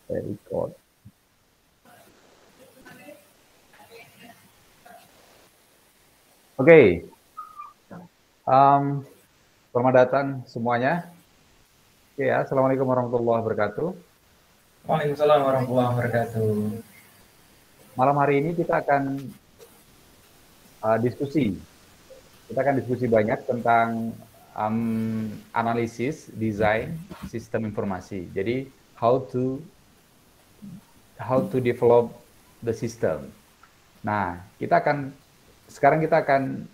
Record. Oke, selamat datang semuanya. Oke ya, Assalamualaikum warahmatullahi wabarakatuh. Waalaikumsalam warahmatullahi wabarakatuh. Malam hari ini kita akan diskusi. Kita akan diskusi banyak tentang analisis, desain, sistem informasi. Jadi, how to develop the system. Nah, sekarang kita akan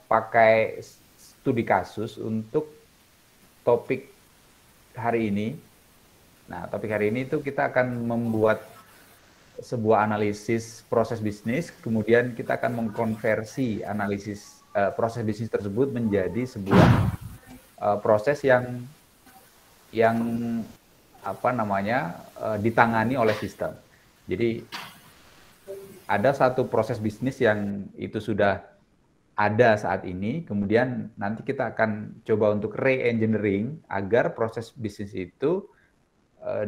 pakai studi kasus untuk topik hari ini. Nah, topik hari ini itu kita akan membuat sebuah analisis proses bisnis, kemudian kita akan mengkonversi analisis proses bisnis tersebut menjadi sebuah proses yang ditangani oleh sistem. Jadi ada satu proses bisnis yang itu sudah ada saat ini, kemudian nanti kita akan coba untuk re-engineering agar proses bisnis itu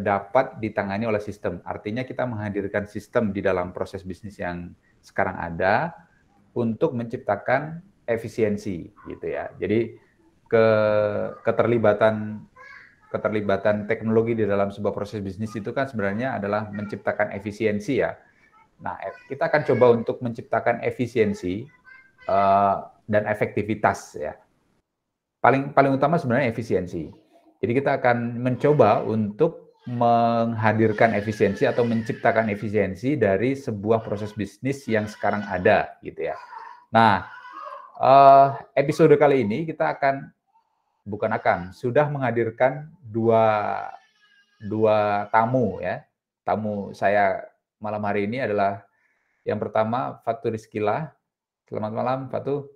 dapat ditangani oleh sistem. Artinya kita menghadirkan sistem di dalam proses bisnis yang sekarang ada untuk menciptakan efisiensi, gitu ya. Jadi keterlibatan teknologi di dalam sebuah proses bisnis itu kan sebenarnya adalah menciptakan efisiensi ya. Nah, kita akan coba untuk menciptakan efisiensi dan efektivitas ya. Paling utama sebenarnya efisiensi. Jadi kita akan mencoba untuk menghadirkan efisiensi atau menciptakan efisiensi dari sebuah proses bisnis yang sekarang ada, gitu ya. Nah, episode kali ini kita sudah menghadirkan dua tamu ya. Tamu saya malam hari ini adalah yang pertama Fatu Rizkila. Selamat malam, Fatu.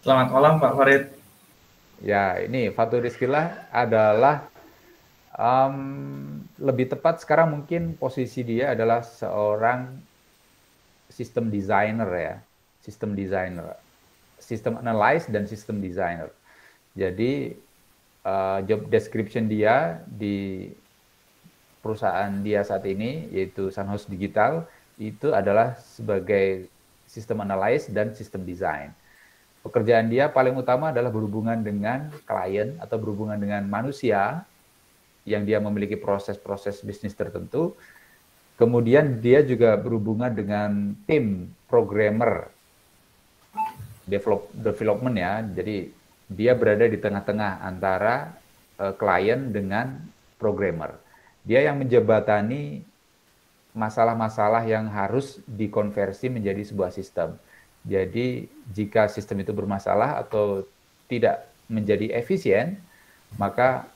Selamat malam Pak Farid. Ya, ini Fatu Rizkila adalah lebih tepat sekarang mungkin posisi dia adalah seorang sistem designer ya, sistem analyst dan sistem designer. Jadi job description dia di perusahaan dia saat ini yaitu Sunhouse Digital itu adalah sebagai sistem analyst dan sistem design. Pekerjaan dia paling utama adalah berhubungan dengan klien atau berhubungan dengan manusia yang dia memiliki proses-proses bisnis tertentu. Kemudian dia juga berhubungan dengan tim programmer development ya. Jadi dia berada di tengah-tengah antara klien dengan programmer. Dia yang menjebatani masalah-masalah yang harus dikonversi menjadi sebuah sistem. Jadi jika sistem itu bermasalah atau tidak menjadi efisien, maka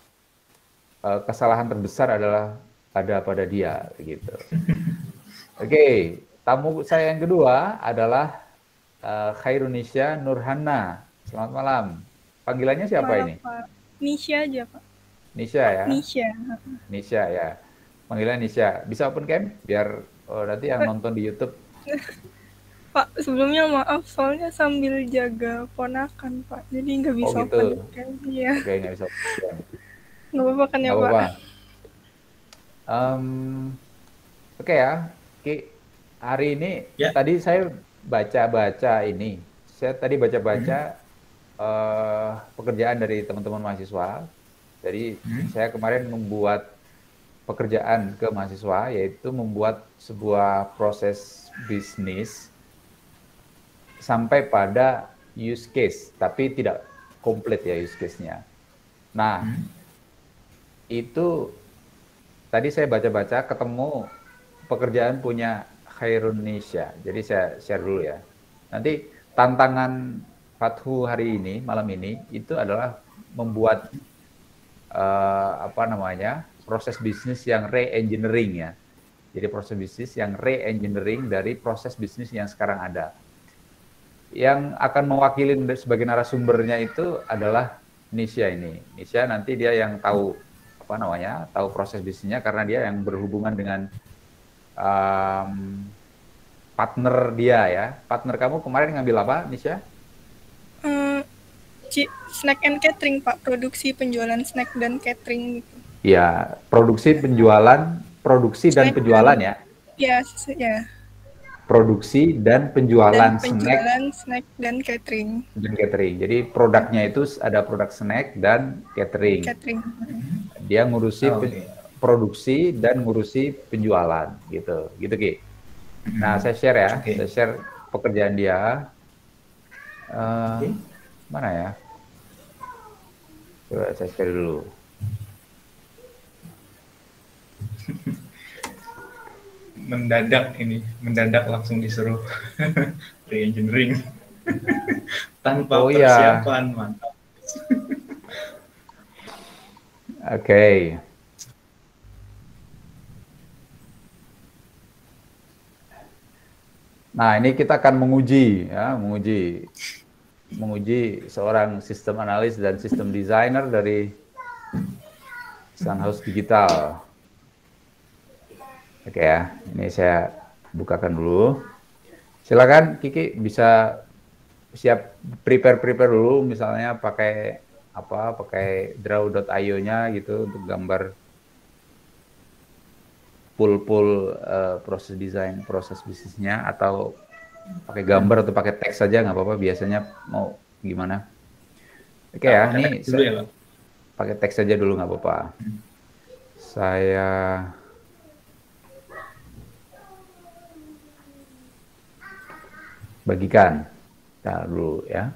kesalahan terbesar adalah ada pada dia gitu. Oke, tamu saya yang kedua adalah Khairunisha Nurhana. Selamat malam. Panggilannya siapa Malam, ini? Pak. Nisha aja, Pak. Nisha ya? Nisha. Nisha ya. Panggilan Nisha. Bisa open cam? Biar nanti yang nonton di YouTube. Pak, sebelumnya maaf, soalnya sambil jaga ponakan, Pak. Jadi nggak bisa gitu. open cam. Iya. Oke, nggak bisa open cam. Nggak apa-apa kan ya, Nggak Pak? apa-apa. Oke ya. Hari ini Ya. tadi saya baca-baca ini. Saya tadi baca-baca pekerjaan dari teman-teman mahasiswa. Jadi saya kemarin membuat pekerjaan ke mahasiswa, yaitu membuat sebuah proses bisnis sampai pada use case, tapi tidak komplit ya use case-nya. Nah, itu tadi saya baca-baca ketemu pekerjaan punya Khairunisha. Jadi saya share dulu ya. Nanti tantangan Fathu hari ini, malam ini, itu adalah membuat proses bisnis yang re-engineering ya. Jadi proses bisnis yang re-engineering dari proses bisnis yang sekarang ada. Yang akan mewakili sebagai narasumbernya itu adalah Nisha ini. Nisha nanti dia yang tahu tahu proses bisnisnya karena dia yang berhubungan dengan partner dia ya. Partner kamu kemarin ngambil apa, Nisha? Snack and catering, Pak. Produksi penjualan snack dan catering gitu. Ya, produksi dan Snack penjualan ya. Ya, ya. Produksi dan penjualan Dan snack penjualan snack dan catering. dan catering. Jadi produknya itu ada produk snack dan catering. Catering. Dia ngurusi Oke. produksi dan ngurusi penjualan gitu. Gitu Ki. Nah, saya share ya. Oke. Saya share pekerjaan dia. Oke. Mana ya? Coba saya share dulu. mendadak langsung disuruh re-engineering tanpa Oh iya. persiapan, mantap. Oke. Nah, ini kita akan menguji ya, menguji seorang sistem analis dan sistem designer dari Sunhouse Digital. Oke ya, ini saya bukakan dulu. Silakan Kiki bisa siap prepare dulu, misalnya pakai pakai draw.io-nya gitu untuk gambar full proses desain, proses bisnisnya, atau pakai gambar atau pakai teks saja nggak apa-apa, biasanya mau gimana. Oke ya, ini dulu ya, Pak. Pakai teks saja dulu nggak apa-apa. Saya bagikan. Nah, dulu ya.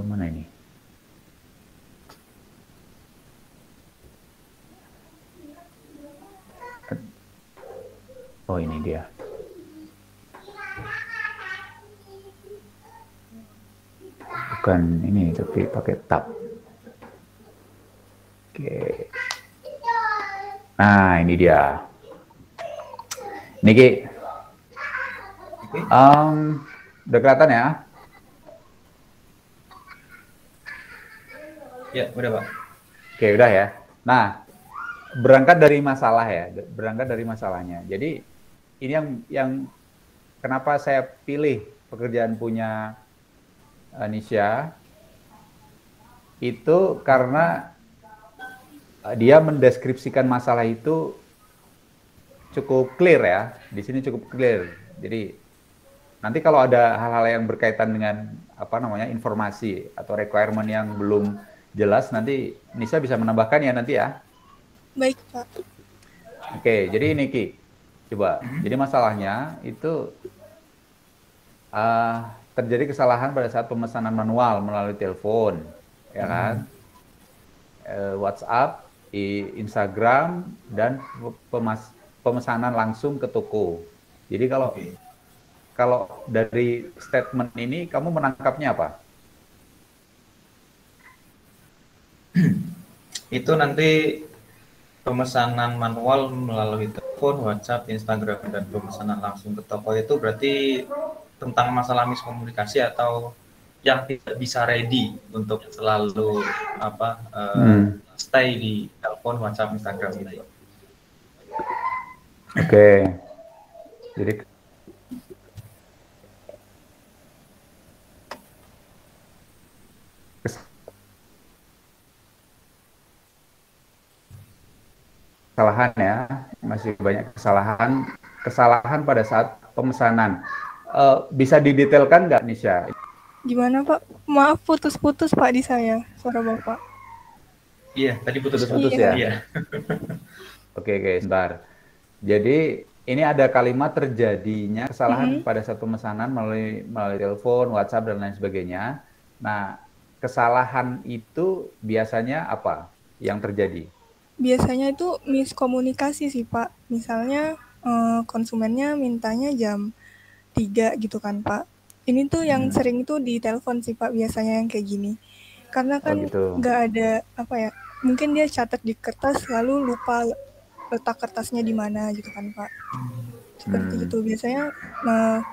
Mana ini? Oh, ini dia. Bukan ini, tapi pakai tab. Oke. Nah, ini dia. Niki. Udah kelihatan ya? Ya, udah Pak. Oke, udah ya. Nah, berangkat dari masalah ya, berangkat dari masalahnya. Jadi ini yang kenapa saya pilih pekerjaan punya Nisha itu karena dia mendeskripsikan masalah itu cukup clear ya. Di sini cukup clear. Jadi nanti kalau ada hal-hal yang berkaitan dengan informasi atau requirement yang belum jelas, nanti Nisa bisa menambahkan ya nanti ya. Baik, Pak. Oke, jadi ini Ki, coba. Jadi masalahnya itu terjadi kesalahan pada saat pemesanan manual melalui telepon, ya kan? WhatsApp, Instagram, dan pemesanan langsung ke toko. Jadi kalau dari statement ini kamu menangkapnya apa? Itu nanti pemesanan manual melalui telepon, WhatsApp, Instagram, dan pemesanan langsung ke toko itu berarti tentang masalah miskomunikasi atau yang tidak bisa ready untuk selalu stay di telepon, WhatsApp, Instagram gitu. Oke. Jadi kesalahan ya, masih banyak kesalahan pada saat pemesanan. Bisa didetailkan nggak, Nisha? Gimana, Pak? Maaf, putus-putus, Pak, di saya, suara Bapak. Iya, tadi putus-putus ya? Iya. Oke, sebentar. Jadi, ini ada kalimat terjadinya kesalahan pada saat pemesanan melalui telepon, WhatsApp, dan lain sebagainya. Nah, kesalahan itu biasanya apa yang terjadi? Biasanya itu miskomunikasi sih, Pak. Misalnya konsumennya mintanya jam 3 gitu kan, Pak. Ini tuh yang sering itu di telepon sih, Pak, biasanya yang kayak gini. Karena kan nggak ada mungkin dia catat di kertas lalu lupa letak kertasnya di mana gitu kan, Pak. Seperti itu. Biasanya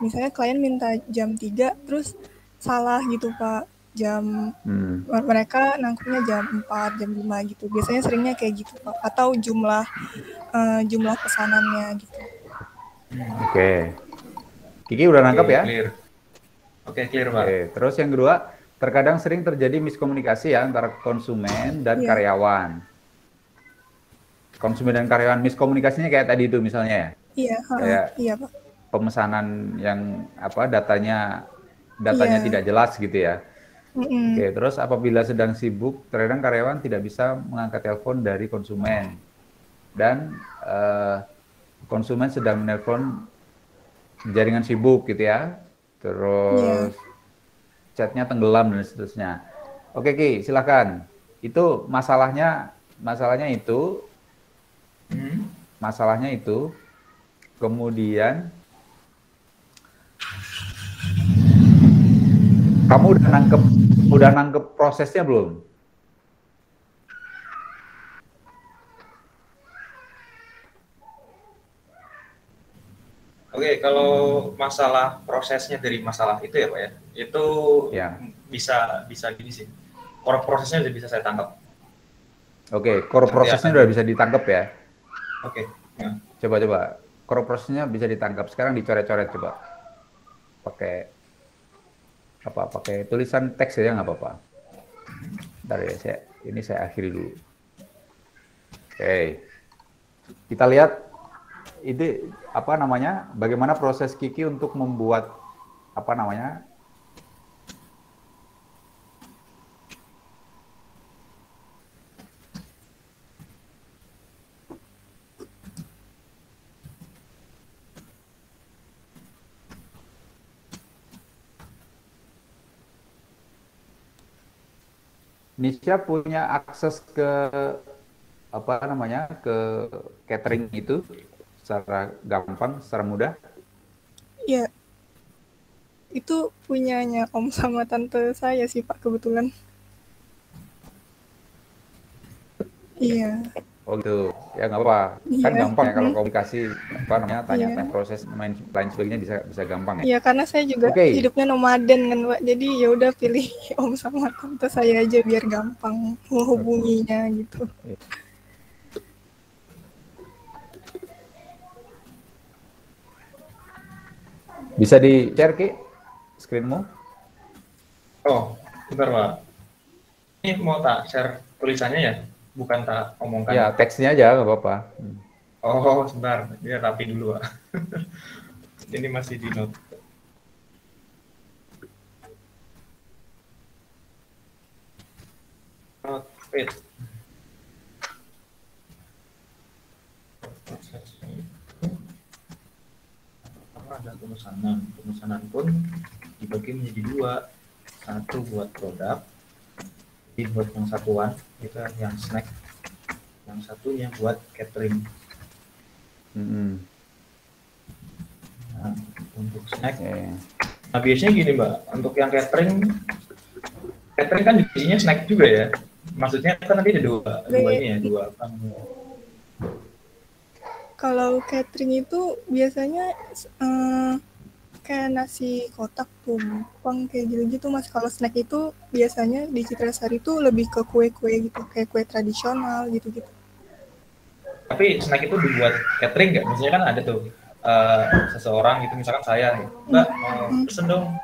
misalnya klien minta jam 3 terus salah gitu, Pak. Mereka nangkepnya jam 4, jam 5 gitu. Biasanya seringnya kayak gitu, Pak. Atau jumlah pesanannya gitu. Oke. Kiki udah nangkep ya? Clear. Oke, clear, Pak. Terus yang kedua, terkadang sering terjadi miskomunikasi ya antara konsumen dan karyawan. konsumen dan karyawan miskomunikasinya kayak tadi itu misalnya ya. Iya, Kayak iya Pak. pemesanan yang apa datanya tidak jelas gitu ya. Oke, terus apabila sedang sibuk, terkadang karyawan tidak bisa mengangkat telepon dari konsumen dan konsumen sedang menelpon jaringan sibuk gitu ya. Terus chatnya tenggelam dan seterusnya. Oke Ki, silakan. Itu masalahnya itu. Kemudian kamu udah nangkep prosesnya belum? Oke, kalau masalah prosesnya dari masalah itu ya Pak ya, itu bisa gini sih. Core prosesnya udah bisa saya tangkap. Oke, core prosesnya udah bisa ditangkap ya. Oke. Ya. Coba. Core prosesnya bisa ditangkap. Sekarang dicoret-coret coba. Pakai tulisan teks aja nggak apa-apa. Bentar ya, saya akhiri dulu. Oke. Kita lihat itu bagaimana proses Kiki untuk membuat Nisha punya akses ke ke catering itu secara gampang, secara mudah? Iya. Itu punyanya Om sama Tante saya sih Pak kebetulan. Iya. Oh gitu, ya nggak apa-apa. Kan gampang ya kalau komunikasi tanya proses lain sebagainya bisa gampang ya. Iya, karena saya juga hidupnya nomaden kan Pak. Jadi ya udah pilih Om sama Tante saya aja biar gampang menghubunginya gitu. Bisa di-share Ki screen-mu? Oh, bentar Pak. Ini mau tak share tulisannya ya? Bukan tak omongkan. Ya, teksnya aja nggak apa-apa. Oh, sebentar. Biar rapi dulu, Pak. Ini masih di note. Notepad. Ada pemesanan pun dibagi menjadi dua. Satu buat produk, jadi buat yang satuan itu yang snack, yang satunya buat catering. Nah, untuk snack, nah biasanya gini Mbak, untuk yang catering kan isinya snack juga ya. Maksudnya kan nanti ada dua. Kalau catering itu biasanya kayak nasi kotak, tumpeng, kayak gitu-gitu Mas. Kalau snack itu biasanya di Citra Sari itu lebih ke kue-kue gitu, kayak kue tradisional gitu-gitu. Tapi snack itu dibuat catering nggak? Misalnya kan ada tuh seseorang gitu, misalkan saya, Mbak mau pesen dong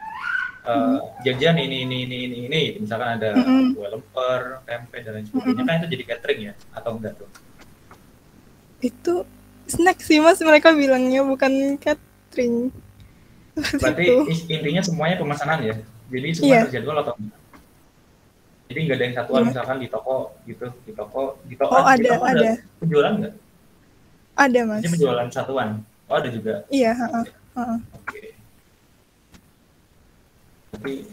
jajan ini, misalkan ada kue lemper, tempe dan lain sebagainya, kan itu jadi catering ya? Atau enggak tuh? Itu snack sih Mas, mereka bilangnya, bukan catering. Berarti intinya semuanya pemesanan ya? Jadi semua terjadwal atau enggak? Jadi nggak ada yang satuan, misalkan di toko gitu, di toko ada penjualan nggak? Ada Mas. Jadi penjualan satuan. Oh ada juga. Iya. Oke. Tapi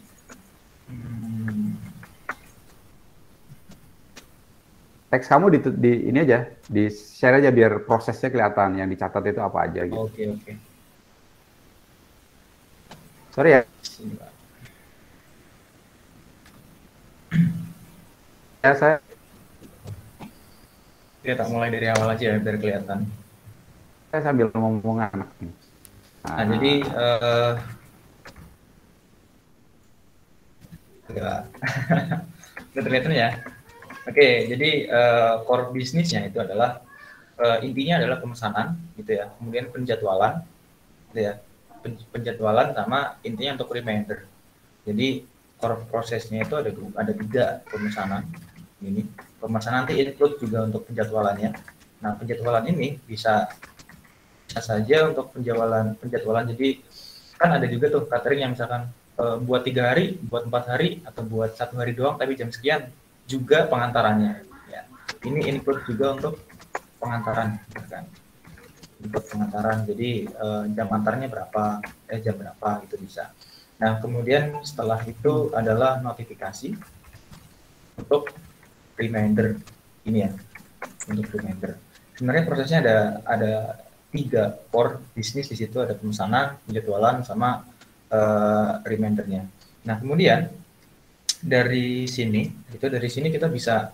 teks kamu di ini aja, di share aja biar prosesnya kelihatan, yang dicatat itu apa aja gitu. Oke. Sorry ya. Saya tak mulai dari awal aja ya, biar kelihatan. Saya sambil ngomong anak nih. Nah, jadi kelihatan ya. Oke, jadi core bisnisnya itu adalah intinya adalah pemesanan gitu ya, kemudian penjadwalan gitu ya, penjadwalan sama intinya untuk reminder. Jadi core prosesnya itu ada 3 pemesanan ini. Pemesanan nanti include juga untuk penjadwalannya. Nah, penjadwalan ini bisa saja untuk penjadwalan. Jadi kan ada juga tuh catering yang misalkan buat 3 hari, buat 4 hari, atau buat 1 hari doang, tapi jam sekian juga pengantarannya. Ya, ini include juga untuk pengantaran, kan? Untuk pengantaran. Jadi jam antarnya berapa, jam berapa itu bisa. Nah, kemudian setelah itu adalah notifikasi untuk reminder ini ya, untuk reminder. Sebenarnya prosesnya ada 3 core bisnis di situ, ada pemesanan, penjadwalan, sama remindernya. Nah, kemudian dari sini kita bisa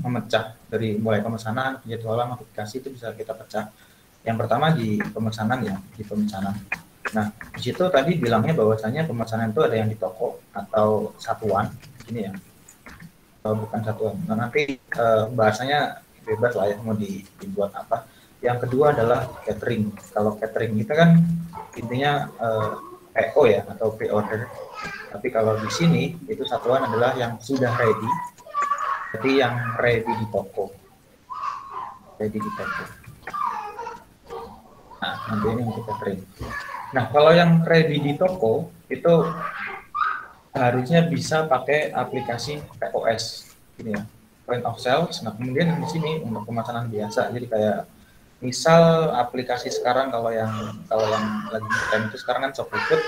memecah dari mulai pemesanan, penjadwalan, notifikasi itu bisa kita pecah. Yang pertama di pemesanan ya, di pemesanan. Nah, di situ tadi bilangnya bahwasanya pemesanan itu ada yang di toko atau satuan, ini ya, bukan satuan. Nah, nanti bahasanya bebas lah ya, mau dibuat apa. Yang kedua adalah catering. Kalau catering itu kan intinya PO ya, atau pre-order. Tapi kalau di sini itu satuan adalah yang sudah ready, jadi yang ready di toko, Nah, nanti ini untuk catering. Nah, kalau yang ready di toko itu harusnya bisa pakai aplikasi POS, ini ya, point of sales. Nah, kemudian di sini untuk pemesanan biasa, jadi kayak misal aplikasi sekarang kalau yang lagi ngetrend itu sekarang kan Shopee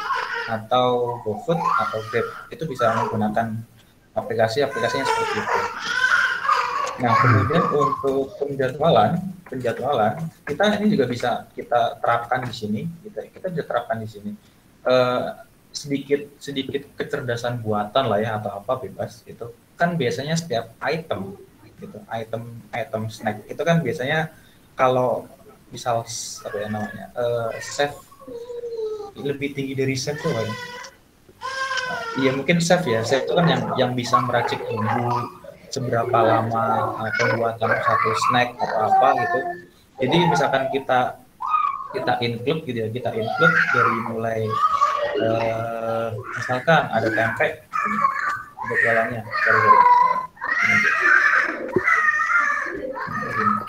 atau GoFood atau Grab, itu bisa menggunakan aplikasinya seperti itu. Nah, kemudian untuk penjadwalan kita ini juga bisa kita terapkan di sini, kita bisa terapkan di sini. Sedikit kecerdasan buatan lah ya, atau apa, bebas itu kan. Biasanya setiap item gitu, item snack itu kan biasanya kalau misal apa ya namanya, chef lebih tinggi dari chef tuh kan. Iya, mungkin chef itu kan yang bisa meracik bumbu, seberapa lama pembuatan satu snack atau apa gitu. Jadi misalkan kita include gitu ya, kita include dari mulai misalkan ada tempe untuk jualannya,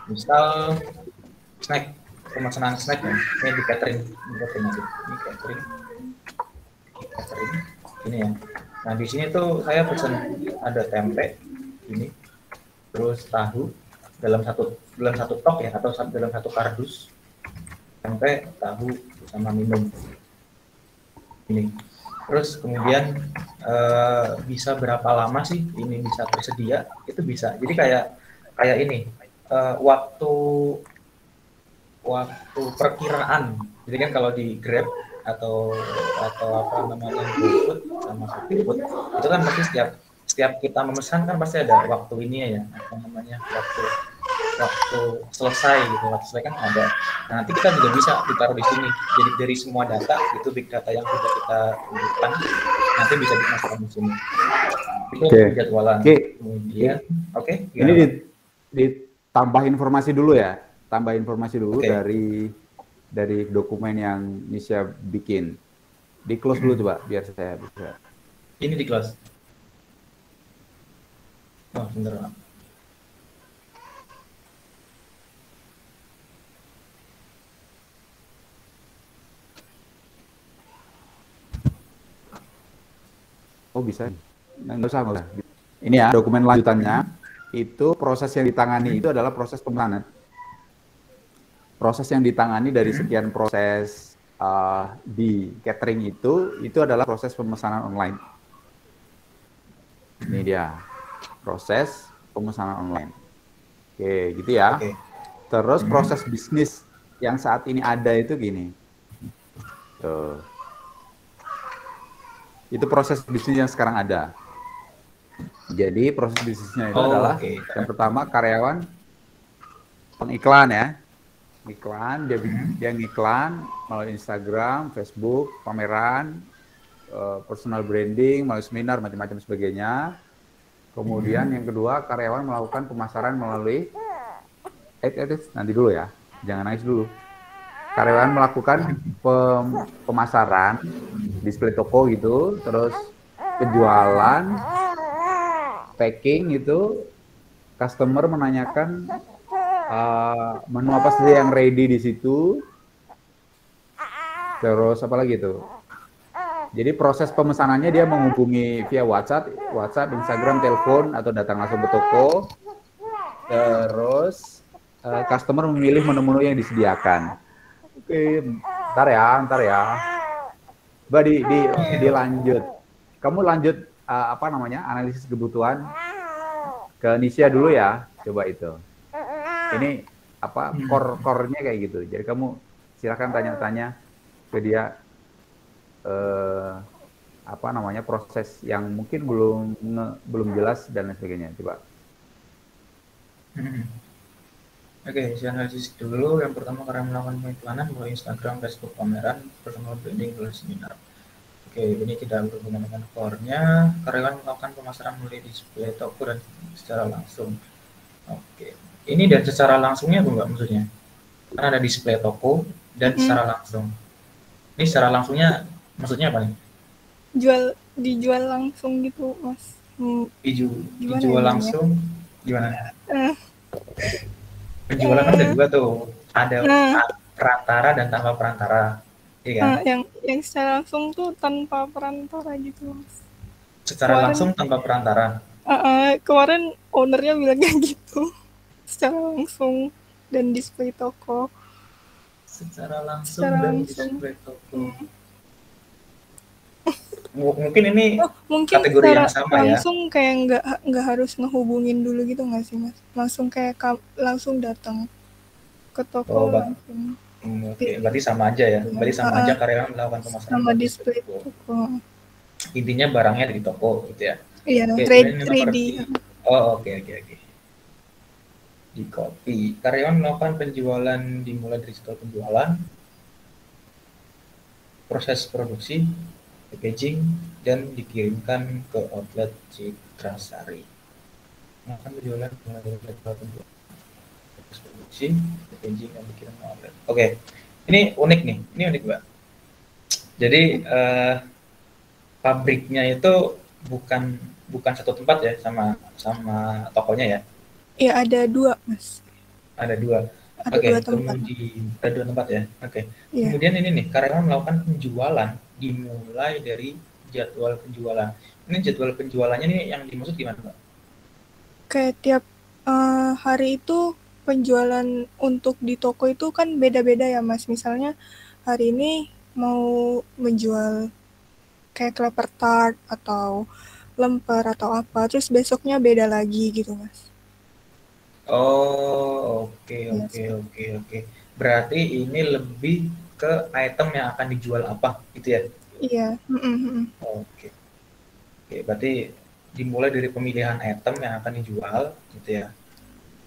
misal snack, pemesanan snack ya, ini di catering ini ya. Nah, di sini tuh saya pesan ada tempe ini, terus tahu dalam satu tok ya, atau dalam satu kardus, tempe, tahu, sama minum ini. Terus kemudian bisa berapa lama sih ini bisa tersedia, itu bisa. Jadi kayak ini waktu perkiraan. Jadi kan kalau di Grab atau apa namanya, GoFood sama ShopeeFood, itu kan pasti setiap kita memesan kan pasti ada waktu ini ya, apa namanya, waktu selesai gitu, waktu selesai kan ada. Nah, nanti kita juga bisa ditaruh di sini. Jadi dari semua data itu, big data yang sudah kita tunjukkan, nanti bisa dimasukkan di sini. Itu jadwalan. Kemudian, ini ditambah informasi dulu ya, dari dokumen yang Nisha bikin. Di close dulu coba, biar saya bisa. Ini di close. Oh, sebentar. Oh, bisa. Nggak usah. Ini ya, dokumen lanjutannya. Itu proses yang ditangani itu adalah proses pemesanan. Proses yang ditangani dari sekian proses di catering itu adalah proses pemesanan online. Ini dia, proses pemesanan online. Oke, gitu ya. Terus proses bisnis yang saat ini ada itu gini. Tuh. Itu proses bisnis yang sekarang ada. Jadi proses bisnisnya itu adalah yang pertama karyawan pengiklan ya. Iklan, dia ngiklan melalui Instagram, Facebook, pameran, personal branding, melalui seminar, macam-macam sebagainya. Kemudian yang kedua, karyawan melakukan pemasaran melalui nanti dulu ya, jangan nangis dulu. Karyawan melakukan pemasaran, display toko gitu, terus penjualan, packing itu, customer menanyakan menu apa saja yang ready di situ. Terus apa lagi tuh? Jadi proses pemesanannya dia menghubungi via WhatsApp, Instagram, telepon, atau datang langsung ke toko. Terus customer memilih menu-menu yang disediakan. Oke, ntar ya. Mbak dilanjut. Kamu lanjut apa namanya analisis kebutuhan ke Nisha dulu ya. Coba itu. Ini apa core-nya kayak gitu. Jadi kamu silakan tanya-tanya ke dia. Apa namanya proses yang mungkin belum jelas dan lain sebagainya. Coba. Oke, saya analisis dulu. Yang pertama karena melakukan pengiklanan melalui Instagram, Facebook, pameran, personal branding, seminar. Oke, ini tidak berhubungan dengan core-nya. Karyawan melakukan pemasaran melalui display toko dan secara langsung. Oke, ini dan secara langsungnya enggak maksudnya? Karena ada display toko dan secara langsung. Ini secara langsungnya maksudnya apa nih? Dijual langsung gitu, Mas. Dijual langsung gimana? Penjualan kan ada dua tuh, ada perantara dan tanpa perantara, iya kan? Yang secara langsung tuh tanpa perantara gitu, Mas. Secara langsung tanpa perantara. Kemarin ownernya bilang kayak gitu, secara langsung dan display toko. Secara langsung dan display toko. Mungkin ini kategori yang sama ya. Langsung kayak nggak harus ngehubungin dulu gitu nggak sih, Mas? Langsung kayak langsung datang ke toko langsung. Oke, berarti sama aja ya. Berarti sama aja karyawan melakukan pemasaran sama display toko. Intinya barangnya di toko gitu ya. Iya, ready. Oh, oke. Di copy. Karyawan melakukan penjualan dimulai dari setelah penjualan, proses produksi, packaging, dan dikirimkan ke outlet Citra Sari. Melakukan penjualan dimulai dari setelah penjualan, proses produksi, packaging, dan dikirimkan ke outlet. Oke, ini unik nih. Ini unik, Mbak. Jadi pabriknya itu bukan satu tempat ya sama tokonya ya? Iya, ada dua, Mas. Ada dua. Oke, kemudian ada dua tempat ya. Oke. Yeah. Kemudian ini nih, karyawan melakukan penjualan dimulai dari jadwal penjualan. Ini jadwal penjualannya nih yang dimaksud gimana, Mbak? Kayak tiap hari itu penjualan untuk di toko itu kan beda-beda ya, Mas. Misalnya hari ini mau menjual kayak clapper tart atau lemper atau apa, terus besoknya beda lagi gitu, Mas. Oh, oke. Berarti ini lebih ke item yang akan dijual apa, gitu ya? Iya. Oke, berarti dimulai dari pemilihan item yang akan dijual, gitu ya?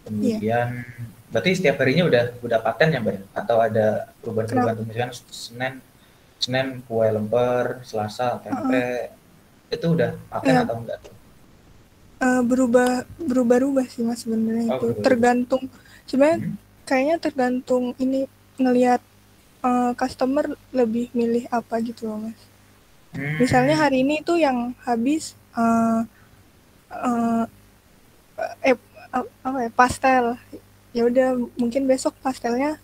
Kemudian, berarti setiap harinya udah paten ya, Mbak? Atau ada perubahan-perubahan? Misalkan Senin kue lemper, Selasa tempe, itu udah paten atau enggak tuh? Berubah-ubah sih, Mas, sebenarnya itu tergantung sebenarnya kayaknya tergantung ini ngelihat customer lebih milih apa gitu loh, Mas. Misalnya hari ini tuh yang habis pastel, ya udah mungkin besok pastelnya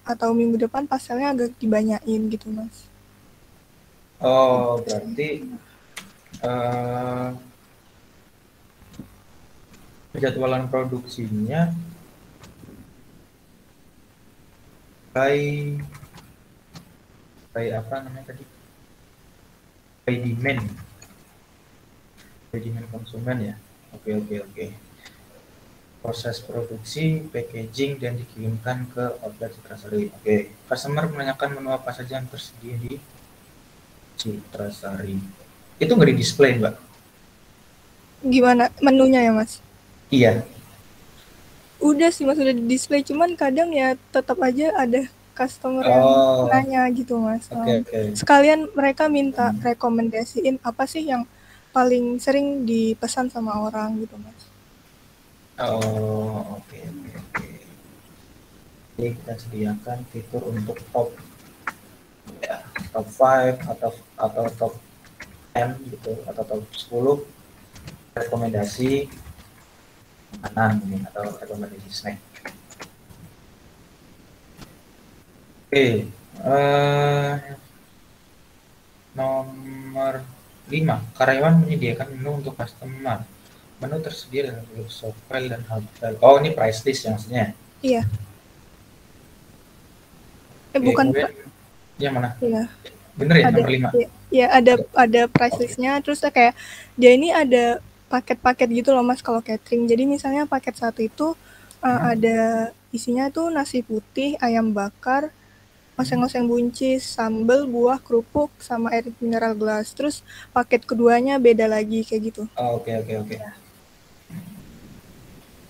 atau minggu depan pastelnya agak dibanyain gitu, Mas. Oh, berarti penjadwalan produksinya by apa namanya tadi? By demand konsumen ya. Oke. Proses produksi, packaging, dan dikirimkan ke outlet Citra Sari. Oke. Customer menanyakan menu apa saja yang tersedia di Citra Sari. Itu nggak di display, Mbak? Gimana menunya ya, Mas? Iya. Udah sih, Mas, udah di display, cuman kadang ya tetap aja ada customer yang nanya gitu, Mas. Okay. Sekalian mereka minta rekomendasiin apa sih yang paling sering dipesan sama orang gitu, Mas. Oh, oke. Jadi kita sediakan fitur untuk top 5 atau top 10 gitu, atau top 10 rekomendasi makanan atau rekomendasi snack. Oke, nomor 5, karyawan menyediakan menu untuk customer. Menu tersedia dalam bentuk soft file dan hard file. Oh, ini price list yang maksudnya. Iya. Oke, Bukan. kemudian yang mana? Iya. Bener ya, Ada, nomor 5? ya ada price listnya, terus kayak dia ini ada paket-paket gitu loh Mas kalau catering. Jadi misalnya paket satu itu ada isinya tuh nasi putih, ayam bakar, oseng-oseng buncis, sambal, buah, kerupuk, sama air mineral gelas. Terus paket keduanya beda lagi kayak gitu. Oh, oke.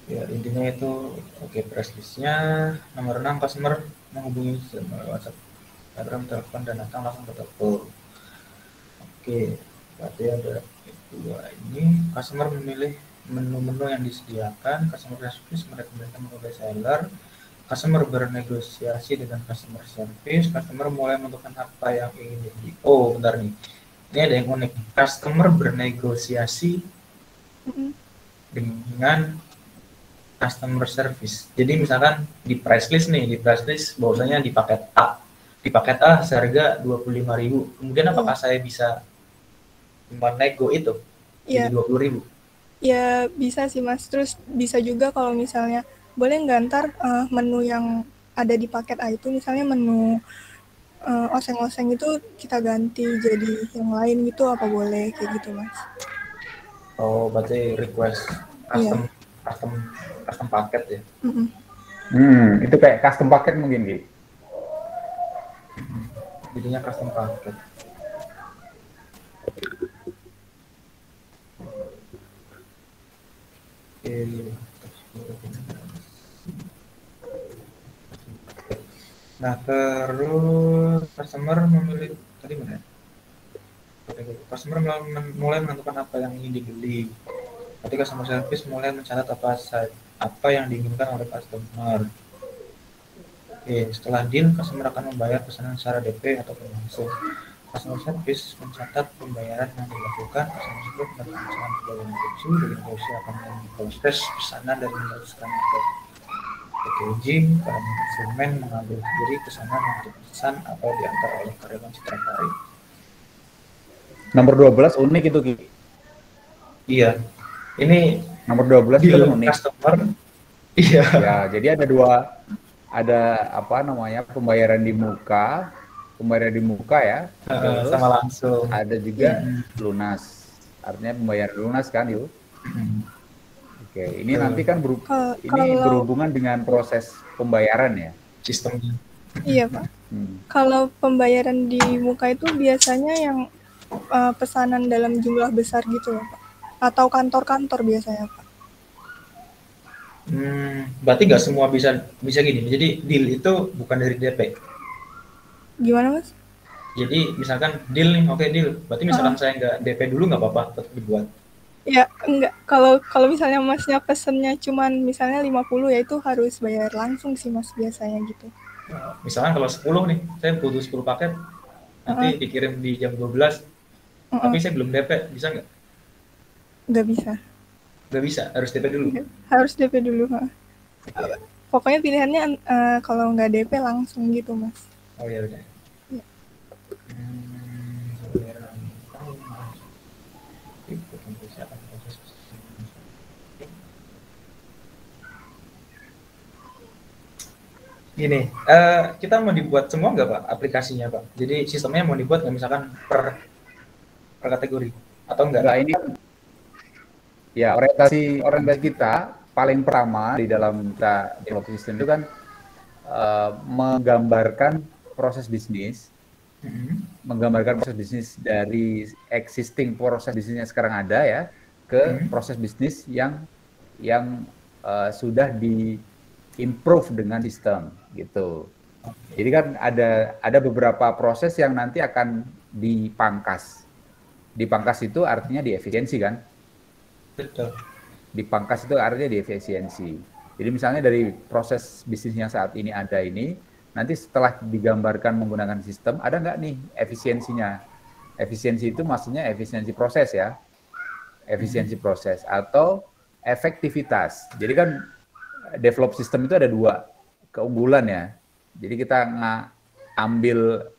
Ya, intinya itu oke, price list-nya. Nomor 6, customer menghubungi melalui WhatsApp, Telegram, telepon, dan datang langsung ke toko. Oke, berarti ada dua ini. Customer memilih menu-menu yang disediakan, customer service merekomendasikan menu best seller, customer bernegosiasi dengan customer service, customer mulai menentukan apa yang ingin dibeli. Oh, bentar nih. Ini ada yang unik. Customer bernegosiasi dengan customer service. Jadi misalkan di price list bahwasanya di paket A. Di paket A seharga 25.000. Kemudian apakah saya bisa menego itu jadi 20.000? Ya bisa sih Mas. Terus bisa juga kalau misalnya boleh nggak ntar menu yang ada di paket A itu misalnya menu oseng-oseng itu kita ganti jadi yang lain gitu, apa boleh kayak gitu Mas? Oh, berarti request Iya. custom paket ya. Itu kayak custom paket mungkin gitu. Jadinya custom paket. Nah, terus customer memilih tadi mana? Customer mulai menentukan apa yang ingin dibeli. Nanti customer service mulai mencatat apa yang diinginkan oleh customer. Oke, setelah deal, customer akan membayar pesanan secara DP ataupun langsung. Customer service mencatat pembayaran yang dilakukan. Customer service mendapatkan pesanan sebagai negosiasi. Dari negosiasi akan memproses pesanan dan meneruskan ke packaging. Para konsumen mengambil sendiri pesanan yang dipesan atau diantar oleh karyawan setiap hari. Nomor 12 unik itu, Ki. Iya. Ini nomor 12 itu unik. Customer. Iya. Ya, jadi ada apa namanya, pembayaran di muka ya. Terus sama langsung. Ada juga lunas. Artinya pembayaran lunas kan, yuk. Oke, ini nanti kan berhubungan dengan proses pembayaran ya. Sistemnya. Iya Pak. Kalau pembayaran di muka itu biasanya yang pesanan dalam jumlah besar gitu Pak? Atau kantor-kantor biasanya Pak? Berarti nggak semua bisa gini. Jadi deal itu bukan dari DP. Gimana Mas? Jadi misalkan deal nih, oke deal. Berarti misalkan saya nggak DP dulu nggak apa-apa, tetap dibuat. Ya enggak. Kalau misalnya Masnya pesennya cuman misalnya 50 ya itu harus bayar langsung sih Mas biasanya gitu. Misalkan kalau 10 nih, saya butuh 10 paket, nanti dikirim di jam 12, tapi saya belum DP, bisa nggak? Nggak bisa. Nggak bisa, harus DP dulu? Harus DP dulu. Pokoknya pilihannya kalau nggak DP langsung gitu Mas. Oh ya udah. Ya. Gini, kita mau dibuat semua nggak Pak aplikasinya Pak? Jadi sistemnya mau dibuat nggak misalkan per kategori atau enggak? Enggak, ini ya orientasi kita paling pertama di dalam kita develop system itu kan menggambarkan proses bisnis, menggambarkan proses bisnis dari existing proses bisnisnya sekarang ada ya ke proses bisnis yang sudah di improve dengan sistem gitu. Jadi kan ada beberapa proses yang nanti akan dipangkas. Dipangkas itu artinya diefisiensi kan? Betul. Dipangkas itu artinya diefisiensi. Jadi misalnya dari proses bisnis yang saat ini ada ini, nanti setelah digambarkan menggunakan sistem, ada nggak nih efisiensinya? Efisiensi itu maksudnya efisiensi proses ya. Efisiensi proses atau efektivitas. Jadi kan develop system itu ada dua keunggulan ya. Jadi kita ambil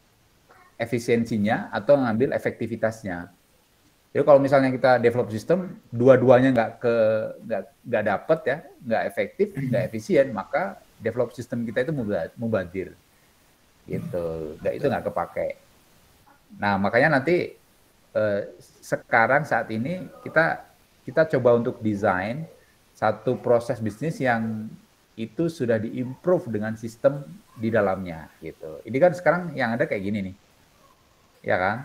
efisiensinya atau ngambil efektivitasnya. Jadi kalau misalnya kita develop sistem, dua-duanya nggak dapet ya, nggak efektif, nggak efisien, maka develop sistem kita itu mubadir, gitu. Itu nggak kepake. Nah makanya nanti sekarang saat ini kita coba untuk desain satu proses bisnis yang itu sudah diimprove dengan sistem di dalamnya, gitu. Ini kan sekarang yang ada kayak gini nih, ya kan?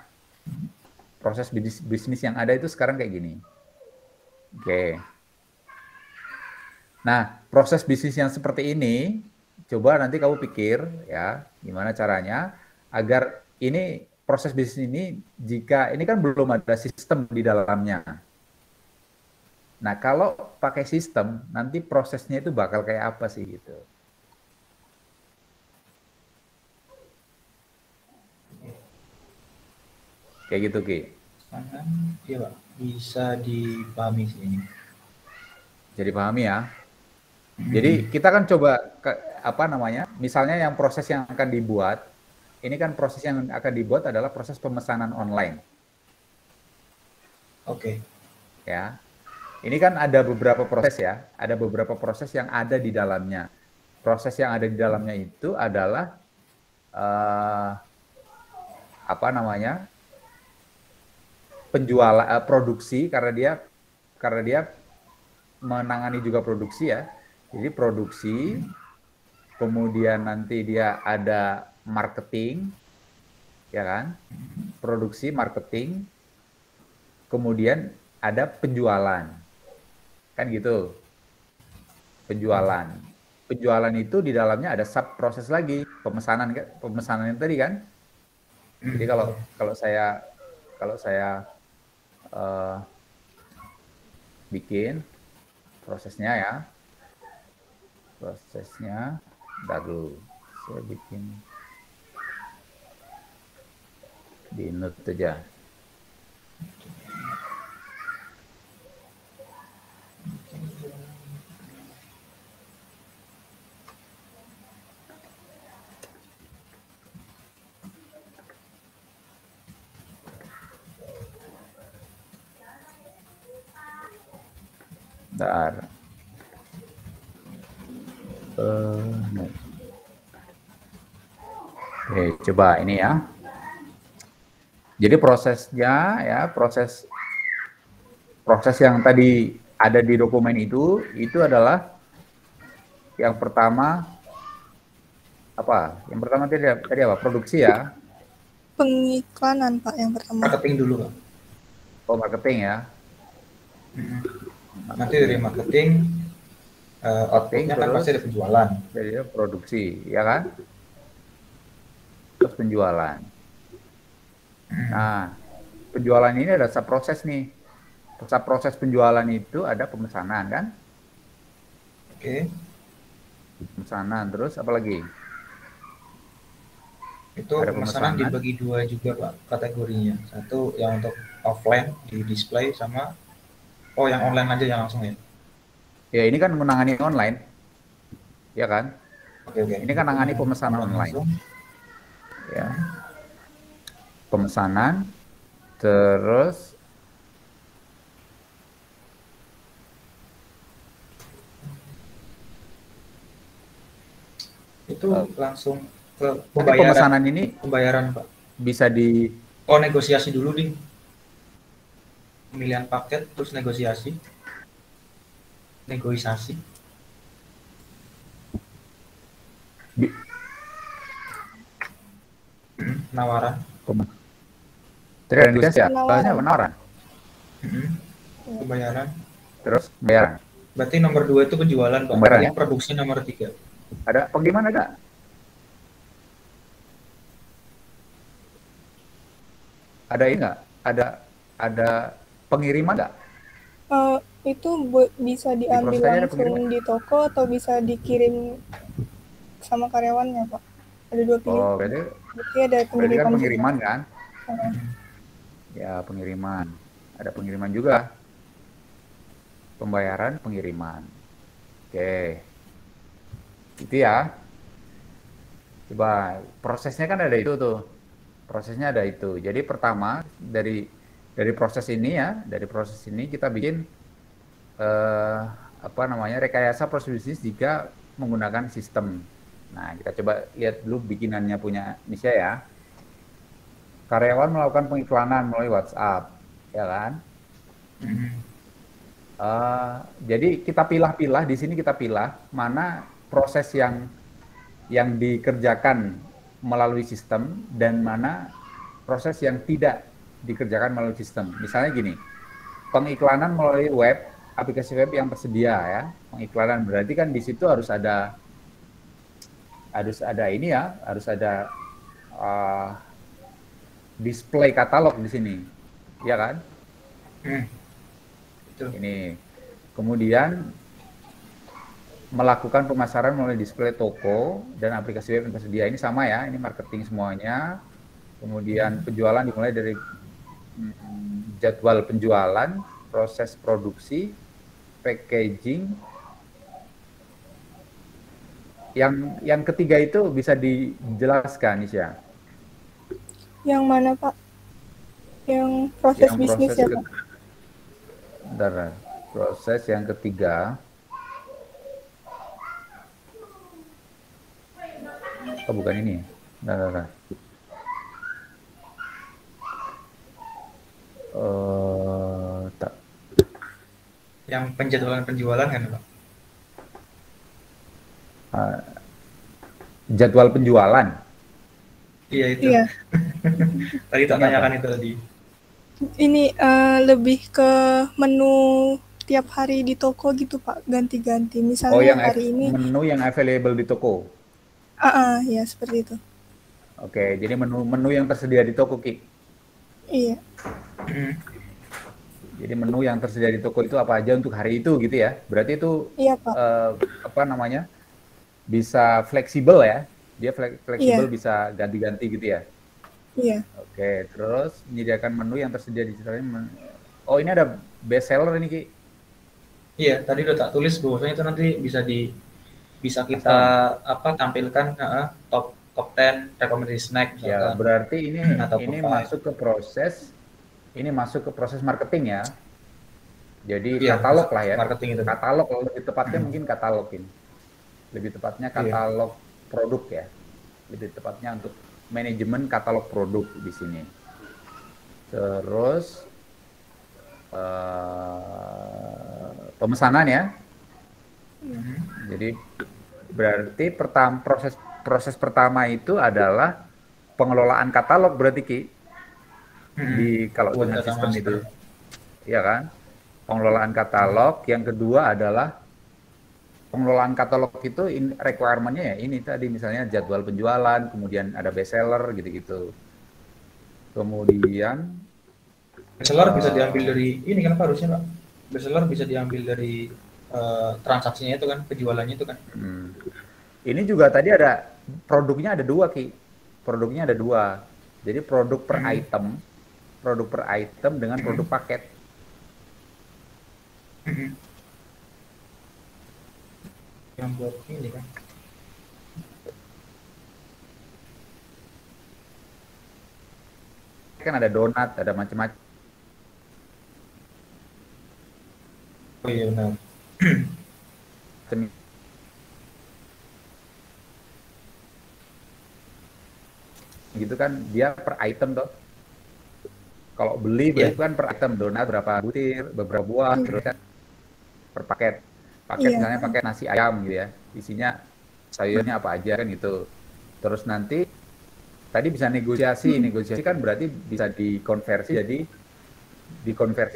Proses bisnis yang ada itu sekarang kayak gini. Oke. Nah, proses bisnis yang seperti ini, coba nanti kamu pikir ya, gimana caranya agar ini proses bisnis ini, jika ini kan belum ada sistem di dalamnya. Nah, kalau pakai sistem, nanti prosesnya itu bakal kayak apa sih gitu. Kayak gitu, Ki. Iya, Pak. Bisa dipahami sih ini. Jadi pahami ya. Jadi kita kan coba misalnya yang proses yang akan dibuat, ini kan proses yang akan dibuat adalah proses pemesanan online. Oke. Ya. Ini kan ada beberapa proses ya, ada beberapa proses yang ada di dalamnya. Proses yang ada di dalamnya itu adalah penjualan, produksi, karena dia menangani juga produksi ya. Jadi produksi, kemudian nanti dia ada marketing, ya kan? Produksi, marketing, kemudian ada penjualan, kan gitu. Penjualan itu di dalamnya ada sub proses lagi, pemesanan yang tadi kan. Jadi kalau saya bikin prosesnya ya, bentar dulu, saya bikin di note aja. Bentar. Oke, coba ini ya. Jadi prosesnya ya, proses yang tadi ada di dokumen itu adalah yang pertama apa? Yang pertama tadi apa? Produksi ya. Pengiklanan, Pak, yang pertama. Marketing dulu, Pak. Oh, marketing ya. Nanti dari marketing, outputnya kan pasti ada penjualan. Jadi produksi, ya kan? Terus penjualan. Nah, penjualan ini ada sub proses nih. Sub proses penjualan itu ada pemesanan kan? Oke. Pemesanan, terus apa lagi? Itu pemesanan dibagi dua juga, Pak, kategorinya. Satu yang untuk offline di display sama yang online aja yang langsung ya. Ya, ini kan menangani online. Ya kan? Oke. Ini kan menangani pemesanan online. Langsung. Ya. Pemesanan, terus itu langsung ke pemesanan ini pembayaran, Pak. Bisa di negosiasi dulu nih. Pemilihan paket terus negosiasi. Penawaran. Penawaran. Pembayaran. Terus pembayaran. Berarti nomor 2 itu penjualan, Pak. Pembayaran, ya? Produksi nomor 3. Ada gimana enggak? Ada ini enggak? Ada pengiriman enggak? Itu bisa diambil langsung di toko atau bisa dikirim sama karyawannya, Pak? Ada dua pilihan. Oh, berarti ada pengiriman kan? Ya, pengiriman. Ada pengiriman juga. Pembayaran, pengiriman. Oke. Itu ya. Coba prosesnya kan ada itu tuh. Prosesnya ada itu. Jadi pertama dari proses ini ya, dari proses ini kita bikin apa namanya rekayasa proses bisnis jika menggunakan sistem. Nah, kita coba lihat dulu bikinannya punya Nisha ya. Karyawan melakukan pengiklanan melalui WhatsApp, ya kan? Jadi kita pilah-pilah di sini kita pilah mana proses yang dikerjakan melalui sistem dan mana proses yang tidak dikerjakan melalui sistem. Misalnya gini, pengiklanan melalui web, aplikasi web yang tersedia ya, pengiklanan berarti kan di situ harus ada ini ya, harus ada display katalog di sini, ya kan? Ini kemudian melakukan pemasaran melalui display toko dan aplikasi web yang tersedia. Ini sama ya, ini marketing semuanya. Kemudian penjualan dimulai dari jadwal penjualan, proses produksi, packaging. Yang ketiga itu bisa dijelaskan, Nisha. Yang mana, Pak? Yang proses bisnis ya, Pak? Bentar, proses yang ketiga. Oh, bukan ini ya? Nah. Tak. Yang penjadwalan penjualan kan, Pak? Jadwal penjualan. Iya itu. Iya. Tadi tak tanyakan itu tadi. Ini lebih ke menu tiap hari di toko gitu, Pak, ganti-ganti. Misalnya yang hari ini menu yang available di toko. Ya seperti itu. Oke, jadi menu yang tersedia di toko, Ki. Iya. Jadi menu yang tersedia di toko itu apa aja untuk hari itu gitu ya. Berarti itu Iya, Pak. apa namanya? Bisa fleksibel ya. Dia fleksibel, Iya. bisa ganti-ganti gitu ya. Iya. Oke, terus menyediakan menu yang tersedia di situ. Oh, ini ada best seller ini, Ki. Iya, tadi udah tak tulis bahwasanya itu nanti bisa kita tampilkan top 10 rekomendasi snack misalkan. Ya, berarti ini masuk ke proses marketing ya. Jadi katalog lah ya. Marketing itu. Katalog, lebih tepatnya mungkin katalog ini. Lebih tepatnya katalog produk ya. Lebih tepatnya untuk manajemen katalog produk di sini. Terus pemesanan ya. Jadi berarti proses pertama itu adalah pengelolaan katalog berarti, Ki. Kalau dengan sistem itu. Iya kan? Pengelolaan katalog. Yang kedua adalah pengelolaan katalog itu requirement-nya ya ini tadi misalnya jadwal penjualan, kemudian ada best seller gitu-gitu. Kemudian best seller bisa diambil dari ini kan harusnya, Pak. Best seller bisa diambil dari transaksinya itu kan, penjualannya itu kan. Ini juga tadi ada produknya ada dua, Ki. Produknya ada dua. Jadi produk per item dengan produk paket. Yang buat ini kan. Kan ada donat, ada macam-macam. Oh iya benar. Gitu kan dia per item toh. Kalau beli itu kan per item, donat berapa butir, beberapa buah, terus kan per paket. Misalnya pakai nasi ayam gitu ya. Isinya sayurnya apa aja kan gitu. Terus nanti tadi bisa negosiasi kan berarti bisa dikonversi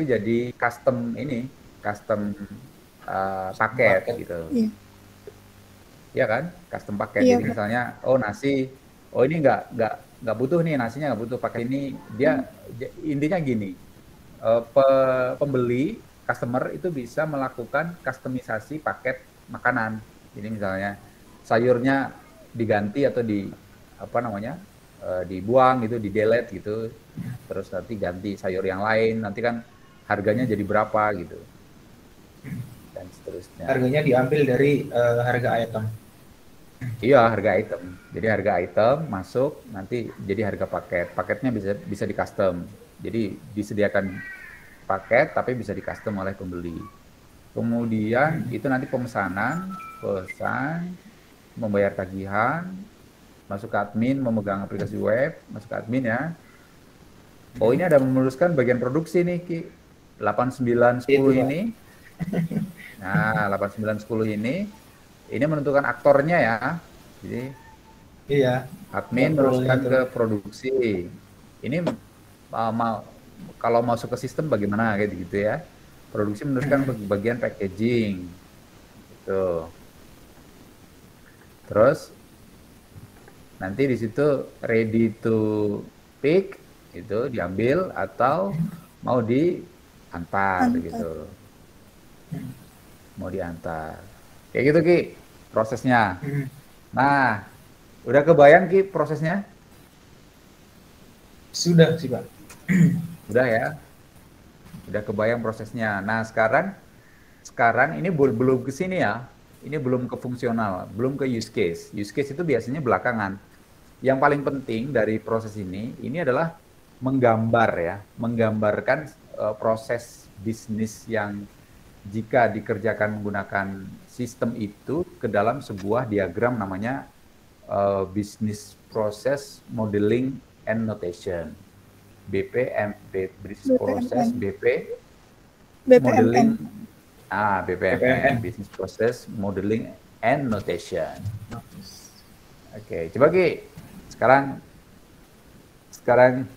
jadi custom paket gitu. Iya kan? Custom paket. Jadi misalnya nasi, ini nggak butuh nih nasinya, nggak butuh pakai ini. Dia intinya gini, pembeli customer itu bisa melakukan customisasi paket makanan. Jadi misalnya sayurnya diganti atau dibuang gitu, di delete gitu. Terus nanti ganti sayur yang lain, nanti kan harganya jadi berapa gitu. Dan seterusnya. Harganya diambil dari harga item. Iya, harga item. Jadi harga item masuk nanti jadi harga paket. Paketnya bisa bisa di custom. Jadi disediakan paket tapi bisa di custom oleh pembeli. Kemudian itu nanti pemesanan, pesan, membayar tagihan, masuk ke admin, memegang aplikasi web, masuk ke admin ya. Oh, ini ada meneruskan bagian produksi nih, Ki. 8, 9, Itu 10 Pak. ini. Nah, 8, 9, 10 ini menentukan aktornya ya. Jadi Iya, admin buat role-nya meneruskan tuh. ke produksi. Ini mau kalau masuk ke sistem bagaimana gitu gitu ya. Produksi meneruskan ke bagian packaging. Gitu. Terus nanti di situ ready to pick itu diambil atau mau diantar Antar. gitu. Mau diantar. Kayak gitu Ki prosesnya. Nah, udah kebayang Ki prosesnya? Sudah sih Pak. Udah ya, udah kebayang prosesnya. Nah, sekarang ini belum ke sini ya. Ini belum ke fungsional, belum ke use case. Use case itu biasanya belakangan. Yang paling penting dari proses ini adalah menggambar ya, menggambarkan proses bisnis yang jika dikerjakan menggunakan sistem itu ke dalam sebuah diagram namanya Business Process Modeling and Notation. BPM, Business Process, BPMN. BPMN. Modeling, BPMN, PPMN. Business Process Modeling and Notation. Oke, coba Ki, sekarang sekarang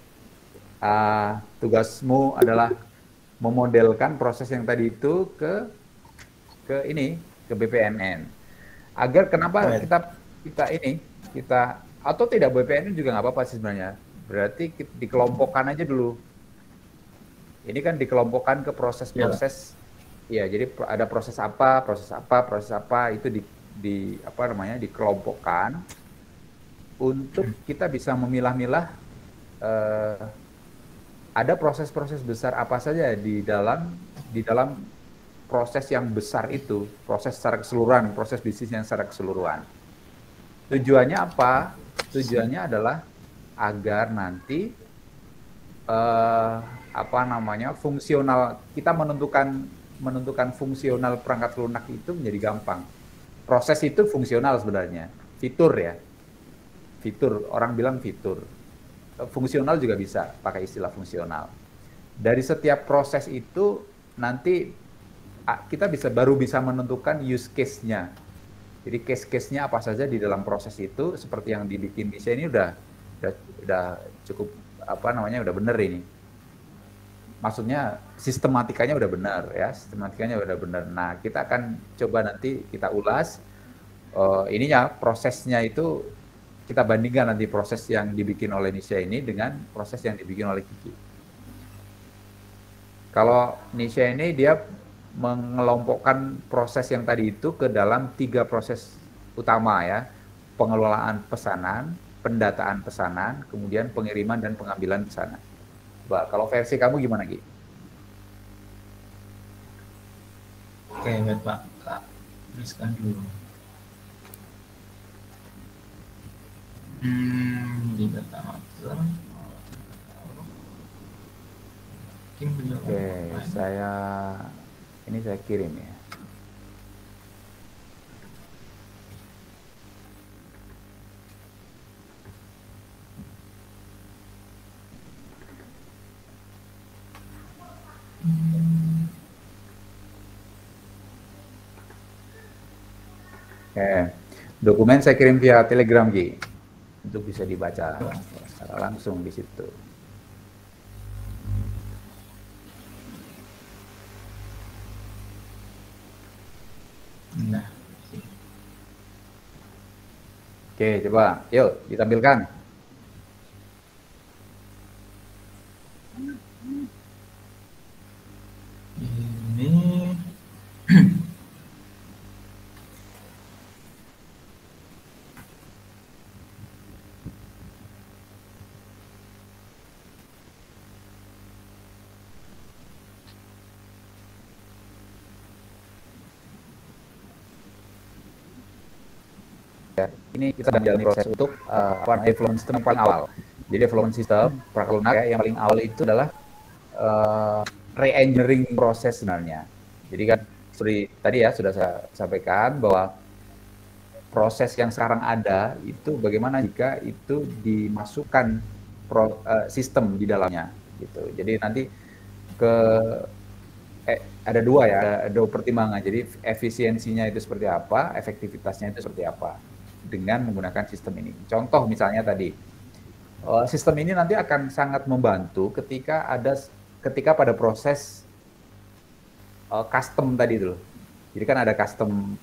tugasmu adalah memodelkan proses yang tadi itu ke BPMN. Agar kenapa Baik. kita atau tidak BPMN juga nggak apa-apa sih sebenarnya. Berarti dikelompokkan aja dulu. Ini kan dikelompokkan ke Ya Pak. proses-proses. Ya, jadi ada proses apa itu di apa namanya dikelompokkan untuk kita bisa memilah-milah eh, ada proses-proses besar apa saja di dalam proses yang besar itu, proses secara keseluruhan, proses bisnis yang secara keseluruhan. Tujuannya apa? Tujuannya adalah agar nanti apa namanya fungsional kita menentukan fungsional perangkat lunak itu menjadi gampang. Proses itu fungsional sebenarnya, fitur ya, fitur orang bilang fitur. Fungsional juga bisa pakai istilah fungsional. Dari setiap proses itu nanti kita baru bisa menentukan use case-nya. Jadi case-case-nya apa saja di dalam proses itu seperti yang dibikin Misha ini udah cukup apa namanya udah bener ini. Maksudnya sistematikanya udah benar ya, sistematikanya udah benar. Nah, kita akan coba nanti kita ulas ininya prosesnya itu kita bandingkan nanti proses yang dibikin oleh Nisha ini dengan proses yang dibikin oleh Kiki. Kalau Nisha ini dia mengelompokkan proses yang tadi itu ke dalam 3 proses utama ya. Pengelolaan pesanan, pendataan pesanan, kemudian pengiriman dan pengambilan pesanan. Coba, kalau versi kamu gimana, Ki? Oke, baik Pak. Kak, tuliskan dulu. Di data master. Oke, ini saya kirim ya. Oke, dokumen saya kirim via Telegram, Ki, untuk bisa dibaca secara langsung di situ. Nah. Oke, coba, yuk ditampilkan. Ini Ini kita sedang menjalani proses untuk development system yang paling awal. Jadi development system, yang paling awal itu adalah re-engineering proses sebenarnya. Jadi kan seperti tadi ya sudah saya sampaikan bahwa proses yang sekarang ada itu bagaimana jika itu dimasukkan sistem di dalamnya gitu. Jadi nanti ada dua ya, ada dua pertimbangan. Jadi efisiensinya itu seperti apa, efektivitasnya itu seperti apa dengan menggunakan sistem ini. Contoh misalnya tadi, sistem ini nanti akan sangat membantu ketika pada proses custom tadi itu. Jadi kan ada custom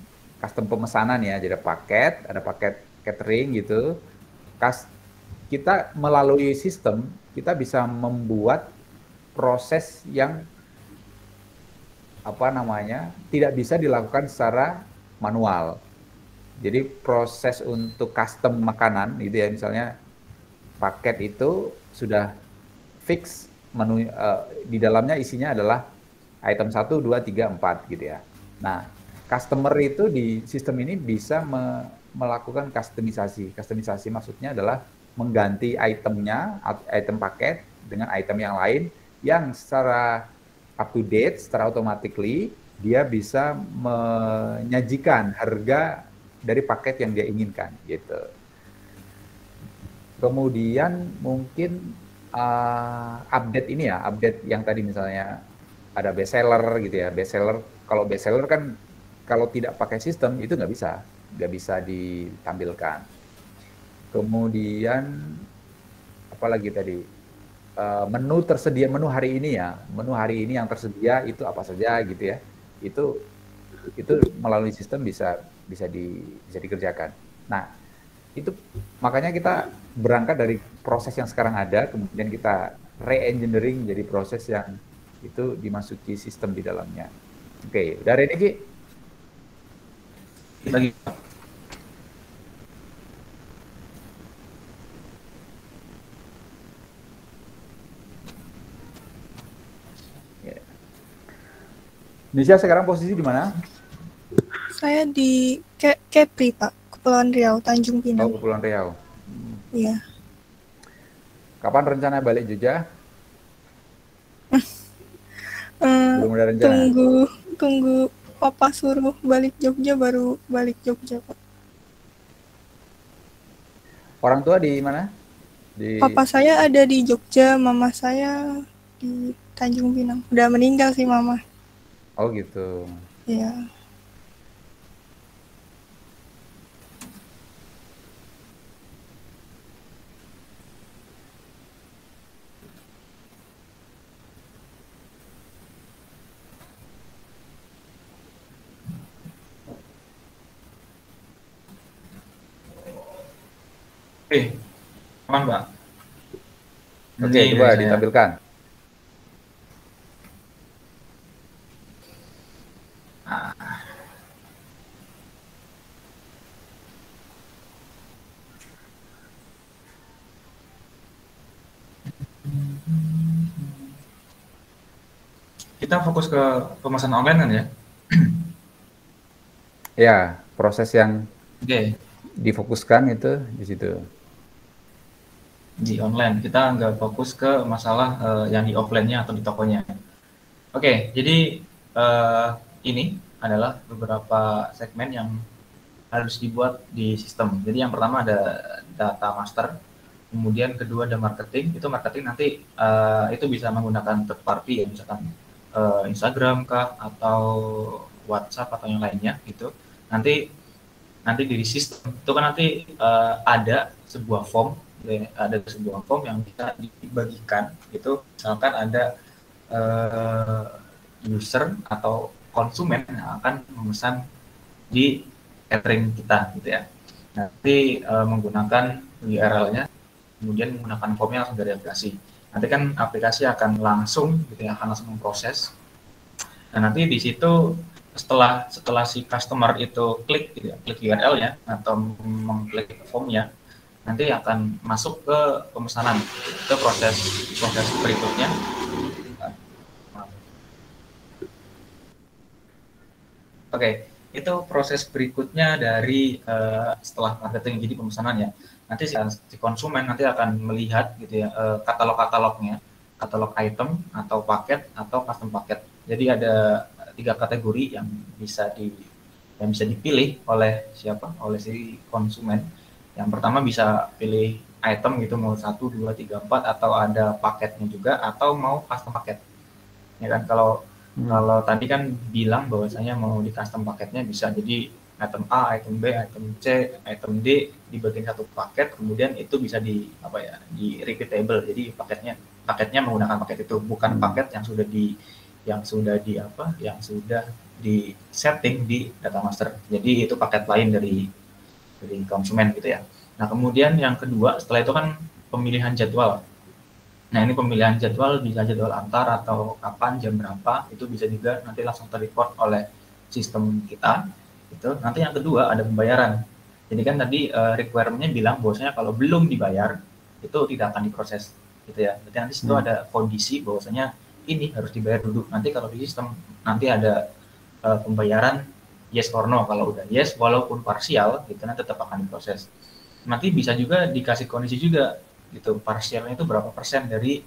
pemesanan ya, jadi ada paket catering gitu. Kita melalui sistem kita bisa membuat proses yang tidak bisa dilakukan secara manual. Jadi proses untuk custom makanan gitu ya, misalnya paket itu sudah fix menu, di dalamnya isinya adalah item 1, 2, 3, 4 gitu ya. Nah, customer itu di sistem ini bisa melakukan customisasi. Customisasi maksudnya adalah mengganti itemnya, item paket dengan item yang lain yang secara up to date, secara automatically dia bisa menyajikan harga dari paket yang dia inginkan gitu. Kemudian mungkin update ini ya, update yang tadi misalnya ada best seller gitu ya. Kalau best seller kan kalau tidak pakai sistem itu nggak bisa ditampilkan. Kemudian apalagi tadi, menu hari ini yang tersedia itu apa saja gitu ya, itu melalui sistem bisa dikerjakan. Nah, itu makanya kita berangkat dari proses yang sekarang ada, kemudian kita re-engineering jadi proses yang itu dimasuki sistem di dalamnya. Oke, udah ready Ki? Lagi. Nisha sekarang posisi di mana? Saya di Kepri, Pak. Kepulauan Riau, Tanjung Pinang. Oh, Kepulauan Riau. Iya. Kapan rencana balik Jogja? Belum ada rencana? Tunggu Papa suruh balik Jogja, baru balik Jogja, Pak. Orang tua di mana? Papa saya ada di Jogja, mama saya di Tanjung Pinang. Udah meninggal sih mama. Oh gitu. Iya. Aman, Mbak. Oke, coba ditampilkan. Kita fokus ke pemesanan online kan ya? Ya, proses yang difokuskan itu di situ. Di online, kita nggak fokus ke masalah yang di offline-nya atau di tokonya. Oke, jadi ini adalah beberapa segmen yang harus dibuat di sistem. Jadi yang pertama ada data master, kemudian kedua ada marketing. Itu marketing nanti itu bisa menggunakan third party, ya, misalkan Instagram kah atau WhatsApp atau yang lainnya gitu. Nanti di sistem itu kan nanti ada sebuah form yang bisa dibagikan gitu. Misalkan ada user atau konsumen yang akan memesan di catering kita gitu ya. Nanti menggunakan URL-nya, kemudian menggunakan formnya langsung dari aplikasi. Nanti kan aplikasi akan langsung gitu ya, akan langsung memproses. Nah, nanti di situ setelah si customer itu klik gitu ya, klik URL-nya atau mengklik formnya, nanti akan masuk ke pemesanan, ke proses berikutnya. Oke, itu proses berikutnya dari setelah marketing, jadi pemesanan ya. Nanti si konsumen nanti akan melihat gitu ya katalog-katalognya, katalog item atau paket atau custom paket. Jadi ada 3 kategori yang bisa dipilih oleh siapa? Oleh si konsumen. Yang pertama bisa pilih item gitu, mau 1, 2, 3, 4 atau ada paketnya juga atau mau custom paket. Ya kan, kalau tadi kan bilang bahwasanya mau di custom paketnya bisa jadi item A, item B, item C, item D dibagiin satu paket, kemudian itu bisa di repeatable. Jadi paketnya menggunakan paket itu, bukan paket yang sudah di setting di data master. Jadi itu paket lain dari konsumen gitu ya. Nah, kemudian yang kedua setelah itu kan pemilihan jadwal. Nah, ini pemilihan jadwal bisa jadwal antar atau kapan, jam berapa, itu bisa juga nanti langsung terrecord oleh sistem kita. Itu nanti yang kedua ada pembayaran. Jadi kan tadi requirement-nya bilang bahwasanya kalau belum dibayar itu tidak akan diproses gitu ya. Jadi nanti situ ada kondisi bahwasanya ini harus dibayar dulu. Nanti kalau di sistem nanti ada pembayaran yes or no. Kalau udah yes walaupun parsial gitu nanti tetap akan diproses. Nanti bisa juga dikasih kondisi juga gitu, parsialnya itu berapa persen dari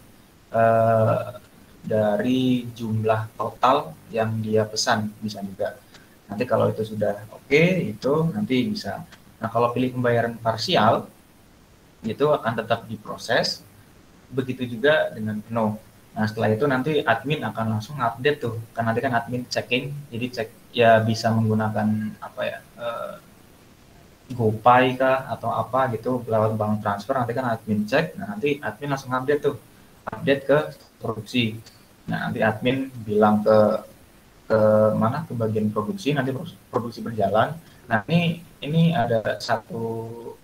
jumlah total yang dia pesan, bisa juga. Nanti kalau itu sudah oke, itu nanti bisa. Nah, kalau pilih pembayaran parsial itu akan tetap diproses, begitu juga dengan penuh. Nah, setelah itu nanti admin akan langsung update tuh, kan nanti kan admin checking, jadi cek ya bisa menggunakan apa ya, GoPay kah atau apa gitu lewat bank transfer, nanti kan admin cek, nah nanti admin langsung update ke produksi. Nah, nanti admin bilang ke bagian produksi, nanti produksi berjalan. Nah, ini ada satu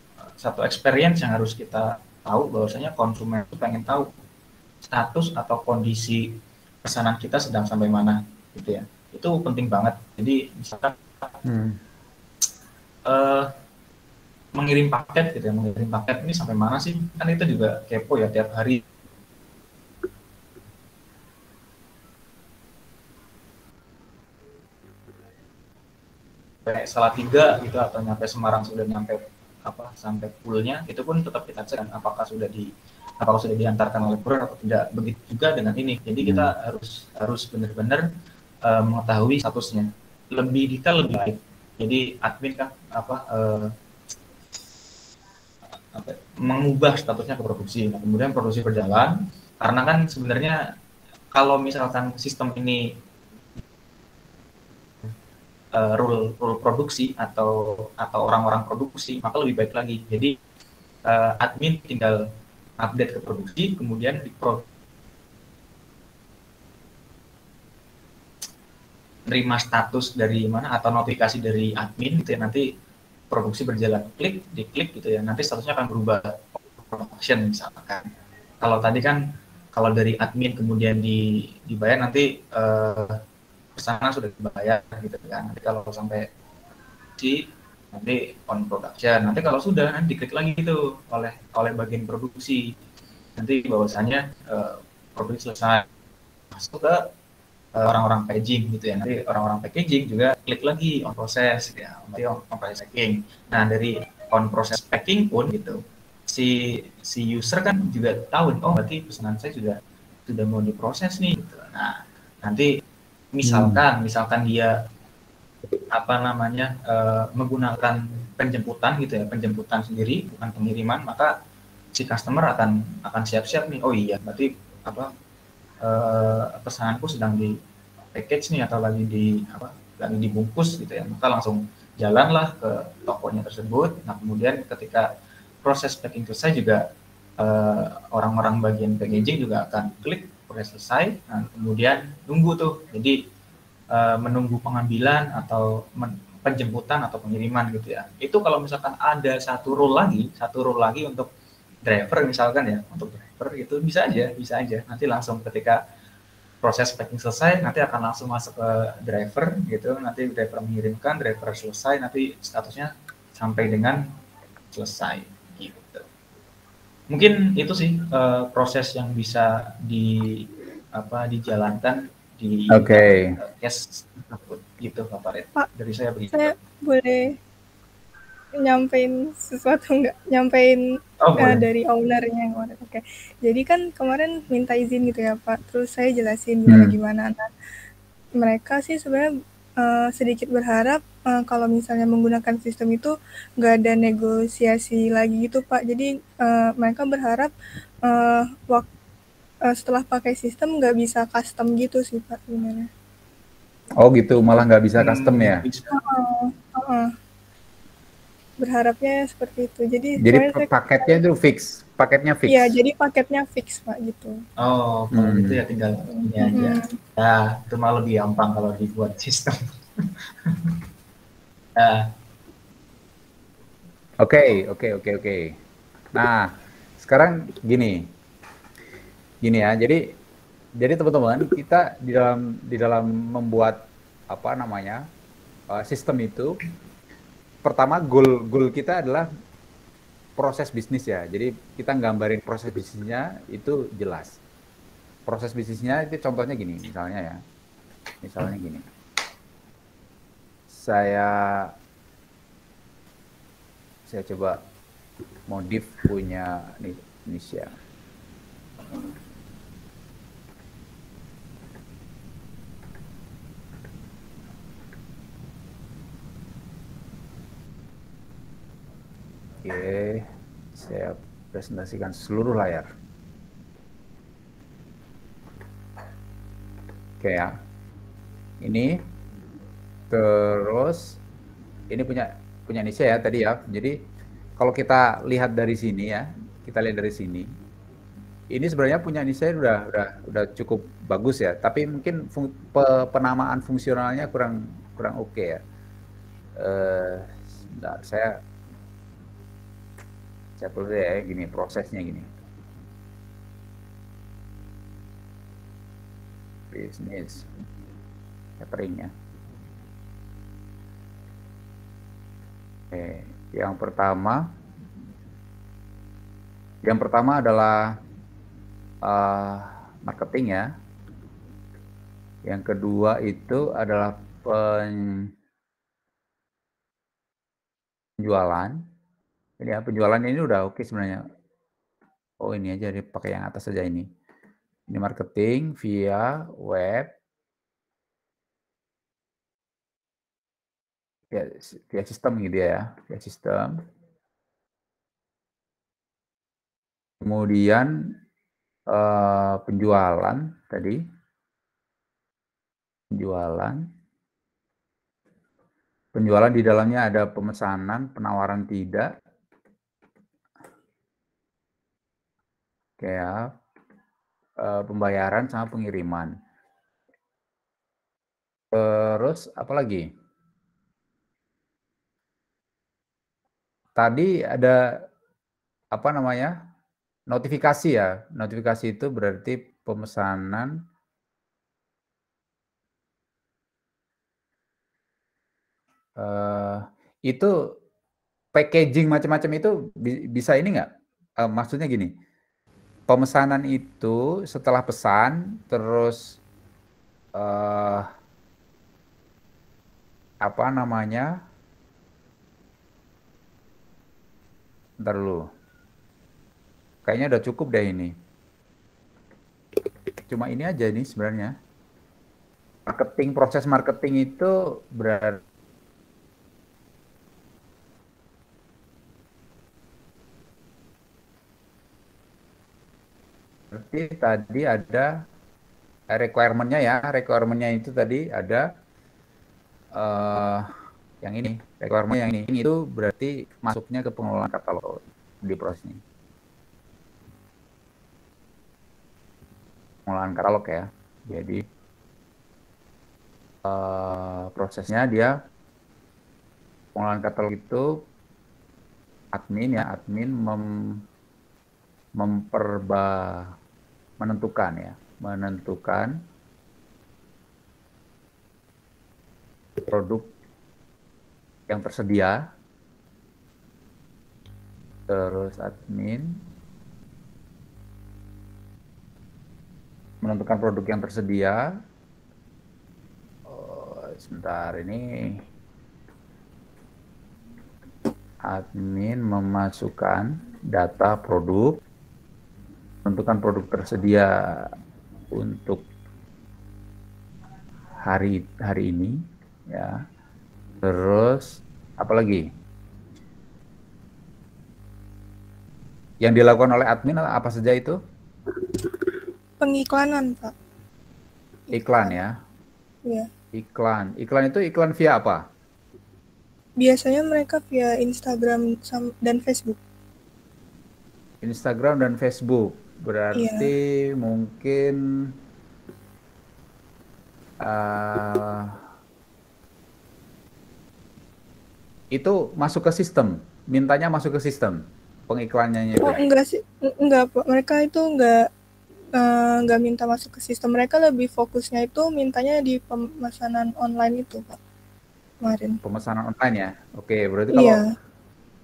experience yang harus kita tahu, bahwasanya konsumen itu pengen tahu status atau kondisi pesanan kita sedang sampai mana gitu ya. Itu penting banget. Jadi misalkan mengirim paket gitu ya, mengirim paket ini sampai mana sih, kan itu juga kepo ya tiap hari. Kayak Salatiga gitu atau nyampe Semarang sudah nyampe sampai poolnya, itu pun tetap kita cek apakah sudah diantarkan oleh kurir atau tidak. Begitu juga dengan ini. Jadi kita harus benar-benar mengetahui statusnya. Lebih detail lebih baik. Jadi admin kan mengubah statusnya ke produksi. Nah, kemudian produksi berjalan, karena kan sebenarnya kalau misalkan sistem ini rule produksi atau orang-orang produksi, maka lebih baik lagi. Jadi admin tinggal update ke produksi, kemudian nerima status dari mana atau notifikasi dari admin gitu ya, nanti produksi berjalan, diklik gitu ya, nanti statusnya akan berubah production misalkan. Kalau tadi kan kalau dari admin kemudian dibayar, nanti pesanan sudah dibayar gitu kan. Nanti kalau sampai nanti on production, nanti kalau sudah nanti diklik lagi itu oleh bagian produksi, nanti bahwasanya produksi selesai, masuk ke orang-orang packaging gitu ya. Nanti orang-orang packaging juga klik lagi on process ya, nanti on process packing. Nah, dari on process packing pun gitu, si user kan juga tahu, oh berarti pesanan saya sudah mau diproses nih gitu. Nah, nanti misalkan dia menggunakan penjemputan gitu ya, penjemputan sendiri bukan pengiriman, maka si customer akan siap-siap nih, oh iya berarti pesananku sedang di package nih atau lagi dibungkus gitu ya, maka langsung jalanlah ke tokonya tersebut. Nah, kemudian ketika proses packing selesai juga orang-orang bagian packaging juga akan klik proses selesai. Nah, kemudian nunggu tuh, jadi menunggu pengambilan atau penjemputan atau pengiriman gitu ya. Itu kalau misalkan ada satu rule lagi untuk driver misalkan ya, untuk driver itu bisa aja nanti langsung ketika proses packing selesai nanti akan langsung masuk ke driver gitu, nanti driver mengirimkan, driver selesai, nanti statusnya sampai dengan selesai gitu. Mungkin itu sih proses yang bisa dijalankan di case tersebut. Gitu Pak Farid. Pak, Dari saya begitu. saya boleh nyampein sesuatu nggak? Nyampein Oh boleh. dari ownernya yang kemarin. Oke. Jadi kan kemarin minta izin gitu ya Pak. Terus saya jelasin gimana-gimana. Nah, mereka sih sebenarnya sedikit berharap kalau misalnya menggunakan sistem itu nggak ada negosiasi lagi gitu Pak. Jadi mereka berharap setelah pakai sistem nggak bisa custom gitu sih Pak sebenarnya. Oh gitu, malah nggak bisa custom ya? Bisa. Berharapnya seperti itu. Jadi Jadi kemarin saya paketnya itu paketnya iya, fix. jadi paketnya fix Pak gitu. Oh, kalau gitu ya tinggal ini aja. Ya, itu malah lebih gampang kalau dibuat sistem. Nah, Oke. Nah, sekarang gini ya. Jadi teman-teman, kita di dalam membuat apa namanya sistem itu, pertama goal kita adalah proses bisnis ya. Jadi kita nggambarin proses bisnisnya itu jelas. Proses bisnisnya itu contohnya gini, misalnya gini. Saya coba modif punya Indonesia. Oke, saya presentasikan seluruh layar. Oke ya. Ini terus ini punya Indonesia ya tadi ya. Jadi kalau kita lihat dari sini ya, ini sebenarnya punya Indonesia udah cukup bagus ya. Tapi mungkin penamaan fungsionalnya kurang oke ya. Sebentar, saya perlu ya gini prosesnya gini. Bisnis catering ya. Oke, yang pertama adalah marketing ya. Yang kedua itu adalah penjualan. Ini ya, penjualan ini udah oke sebenarnya. Oh ini aja dipakai yang atas saja ini. Ini marketing via web. Via sistem gitu ya, via sistem. Kemudian penjualan tadi. Penjualan di dalamnya ada pemesanan, penawaran tidak. Kayak pembayaran sama pengiriman. Terus apa lagi? Tadi ada apa namanya? Notifikasi ya. Notifikasi itu berarti pemesanan itu packaging macam-macam itu bisa ini nggak? Maksudnya gini, pemesanan itu setelah pesan terus apa namanya? Ntar dulu. Kayaknya udah cukup deh ini. Cuma ini aja nih sebenarnya. Proses marketing itu berarti tadi ada requirement-nya ya. Requirement-nya itu tadi ada yang ini. Requirement yang ini itu berarti masuknya ke pengelolaan katalog di proses ini. Pengelolaan katalog ya. Jadi prosesnya dia pengelolaan katalog itu admin menentukan produk yang tersedia, terus admin menentukan produk yang tersedia, sebentar ini admin memasukkan data produk, menentukan produk tersedia untuk hari ini ya. Terus apa lagi? Yang dilakukan oleh admin apa saja itu? Pengiklanan, Pak. Iklan ya. Iya. Iklan. Iklan itu iklan via apa? Biasanya mereka via Instagram dan Facebook. Instagram dan Facebook. Berarti Iya. mungkin itu masuk ke sistem. Mintanya masuk ke sistem pengiklanannya itu. Oh, enggak sih. Enggak, Pak. Mereka itu enggak minta masuk ke sistem. Mereka lebih fokusnya itu mintanya di pemesanan online itu, Pak. Kemarin. Pemesanan online ya. Oke, berarti kalau Iya.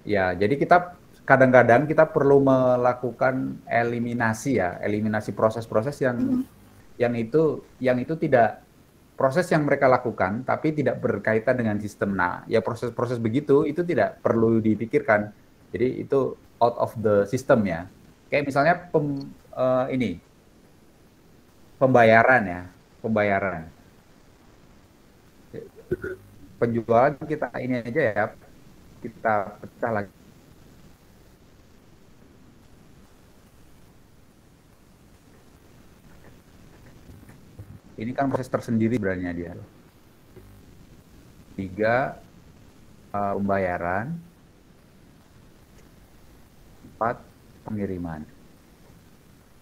ya, jadi kita kadang-kadang kita perlu melakukan eliminasi ya, eliminasi proses-proses yang itu tidak proses yang mereka lakukan tapi tidak berkaitan dengan sistem. Nah, ya proses-proses begitu itu tidak perlu dipikirkan. Jadi itu out of the system ya. Kayak misalnya ini pembayaran ya, pembayaran. Penjualan kita ini aja ya, kita pecah lagi. Ini kan proses tersendiri sebenarnya dia. 3 pembayaran, 4 pengiriman.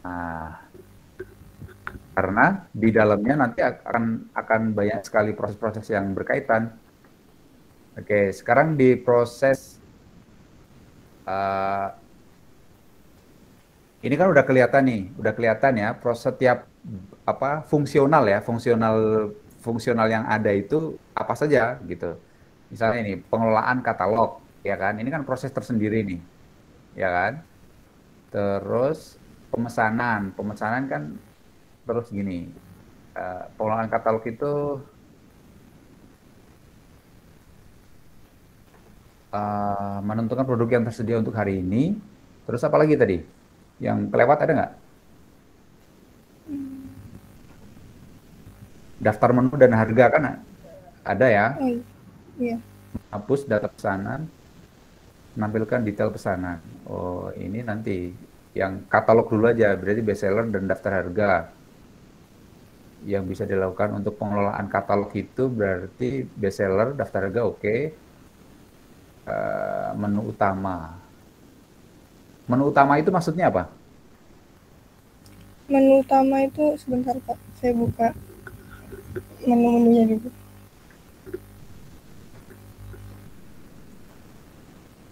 Nah, karena di dalamnya nanti akan banyak sekali proses-proses yang berkaitan. Oke, sekarang di proses ini kan udah kelihatan ya proses setiap fungsional ya, fungsional yang ada itu apa saja gitu. Misalnya ini pengelolaan katalog, ya kan? Ini kan proses tersendiri nih, ya kan? Terus pemesanan kan terus gini, pengelolaan katalog itu menentukan produk yang tersedia untuk hari ini. Terus apa lagi tadi? Yang kelewat ada nggak? Daftar menu dan harga kan ada ya. Iya. Hapus data pesanan, menampilkan detail pesanan. Oh, ini nanti yang katalog dulu aja, berarti bestseller dan daftar harga. Yang bisa dilakukan untuk pengelolaan katalog itu berarti bestseller, daftar harga oke. Menu utama. Menu utama itu maksudnya apa? Menu utama itu sebentar, Pak. Saya buka menu-menunya dulu.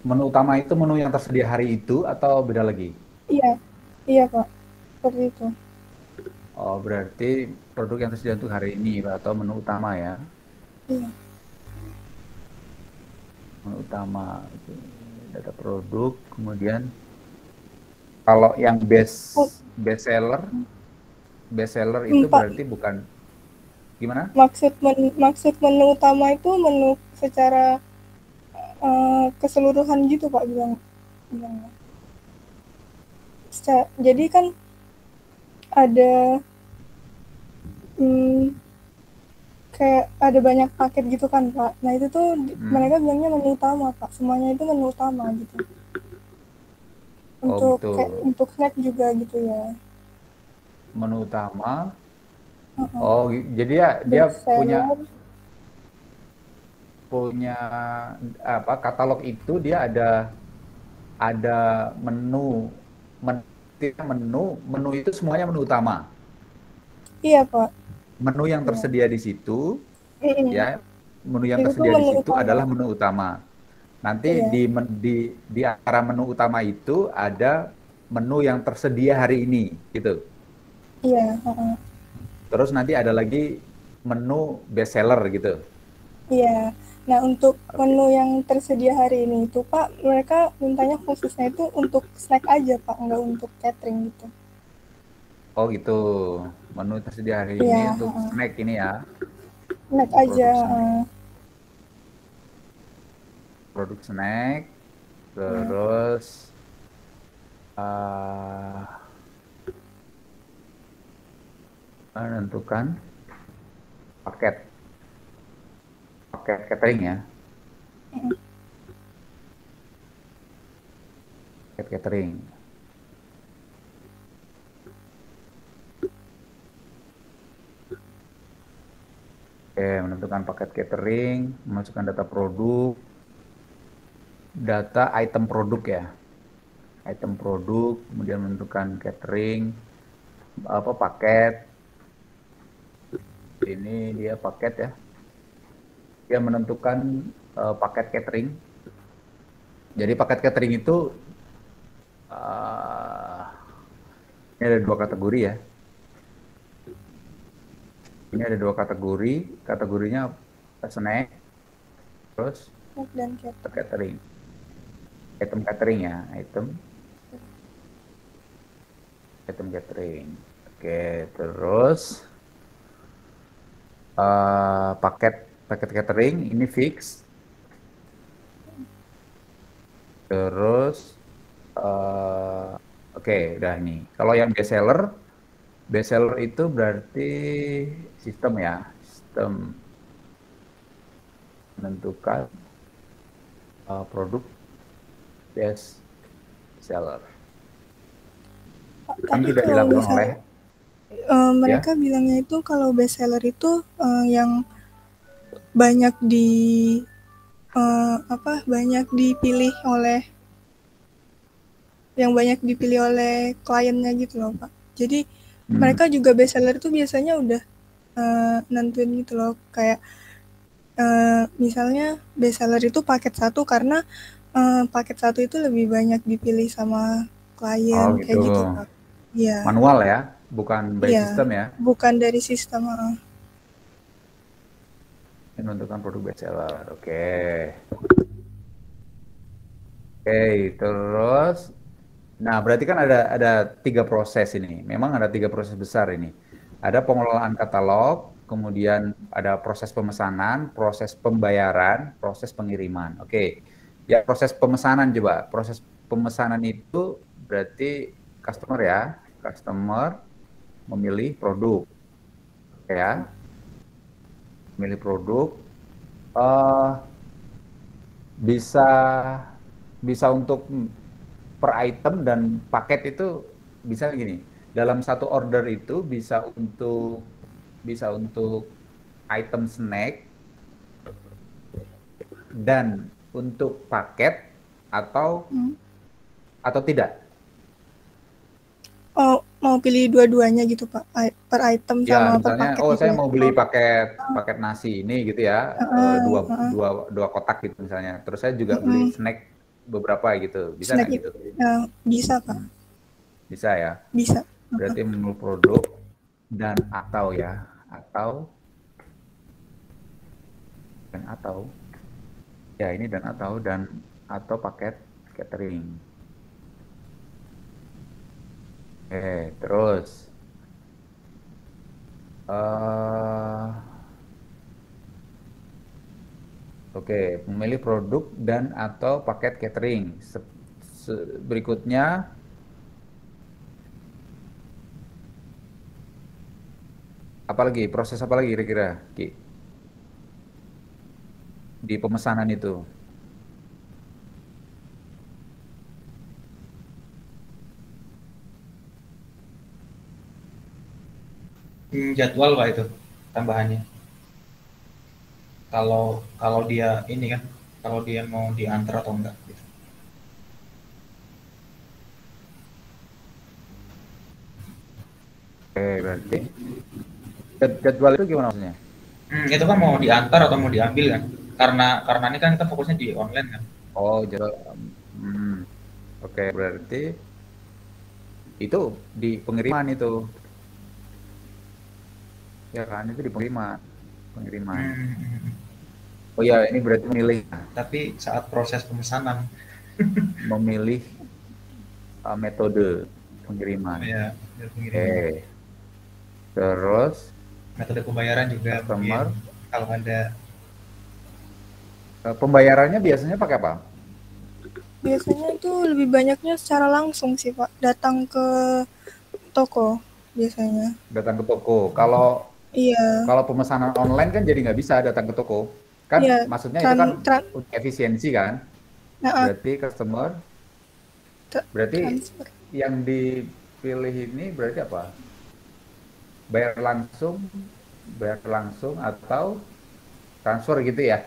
Menu utama itu menu yang tersedia hari itu atau beda lagi? Iya Pak, seperti itu. Oh, berarti produk yang tersedia untuk hari ini atau menu utama ya? Iya. Menu utama, data produk, kemudian kalau yang best seller itu Pak, berarti bukan gimana? Maksud menu utama itu menu secara keseluruhan gitu Pak bilangnya. Jadi kan ada kayak ada banyak paket gitu kan Pak. Nah itu tuh mereka bilangnya menu utama Pak. Semuanya itu menu utama gitu. Untuk gitu. untuk snack juga gitu ya. Menu utama. Oh, jadi dia punya apa katalog itu dia ada menu itu semuanya menu utama. Iya Pak. Menu yang tersedia di situ ya, menu yang itu tersedia di situ utama. adalah menu utama. Nanti di antara menu utama itu ada menu yang tersedia hari ini gitu. Iya. Terus nanti ada lagi menu best seller gitu. Iya. Nah, untuk menu yang tersedia hari ini itu, Pak, mereka mintanya khususnya itu untuk snack aja, Pak, nggak untuk catering gitu. Oh gitu, menu tersedia hari ini untuk snack ini ya. Snack aja. Produk snack, terus menentukan paket catering ya, paket catering. Oke, menentukan paket catering, memasukkan data produk, data item produk ya, item produk, kemudian menentukan catering, paket. Ini dia paket ya. Dia menentukan paket catering. Jadi paket catering itu ini ada 2 kategori ya. Ini ada 2 kategori. Kategorinya snack, terus Dan catering. Item catering ya, item catering. Oke, terus paket catering ini fix. Terus oke, udah ini. Kalau yang best seller itu berarti sistem ya, sistem menentukan produk best seller. Kan Tapi tidak kalau dilakukan oleh mereka bilangnya itu kalau best seller itu yang banyak dipilih oleh kliennya gitu loh Pak. Jadi mereka juga best seller itu biasanya udah nentuin gitu loh, kayak misalnya best seller itu paket 1 karena paket 1 itu lebih banyak dipilih sama klien, kayak gitu Pak. Iya. Manual ya, bukan by system ya. Bukan dari sistem. Menentukan produk best seller. Oke, terus nah berarti kan ada 3 proses ini. Memang ada 3 proses besar ini. Ada pengelolaan katalog, kemudian ada proses pemesanan, proses pembayaran, proses pengiriman. Oke. Ya, proses pemesanan coba. Proses pemesanan itu berarti customer ya. Customer memilih produk. Ya. Memilih produk bisa untuk per item dan paket itu bisa gini. Dalam satu order itu bisa untuk item snack dan untuk paket atau tidak. Oh, mau pilih dua-duanya gitu Pak, per item Ya, sama per misalnya, paket gitu saya ya? mau beli paket nasi ini gitu ya, dua kotak gitu misalnya. Terus saya juga beli snack beberapa gitu, bisa Snack nggak gitu? itu bisa Pak. Bisa ya. Bisa. Berarti menu produk dan atau ya, atau ya ini dan atau paket catering. Terus memilih produk dan atau paket catering. Berikutnya proses apa lagi kira-kira, Ki? Di pemesanan itu. Jadwal Pak itu tambahannya. Kalau dia ini kan, kalau dia mau diantar atau enggak gitu. Berarti jadwal itu gimana maksudnya? Itu kan mau diantar atau mau diambil kan? Karena ini kan kita fokusnya di online kan. Oh, jadwal. Berarti itu di pengiriman itu. Ya kan, itu di pengiriman. Oh ya, ini berarti memilih. Tapi saat proses pemesanan memilih metode pengiriman. Ya, pengiriman. Terus Metode pembayaran juga customer kalau ada. Pembayarannya biasanya pakai apa? Biasanya itu lebih banyaknya secara langsung sih Pak, datang ke toko biasanya. Datang ke toko. Kalau Iya, kalau pemesanan online kan jadi nggak bisa datang ke toko. Kan iya, maksudnya itu kan tran untuk efisiensi kan. heeh, Berarti customer, berarti transfer. yang dipilih ini berarti apa? Bayar langsung atau transfer gitu ya?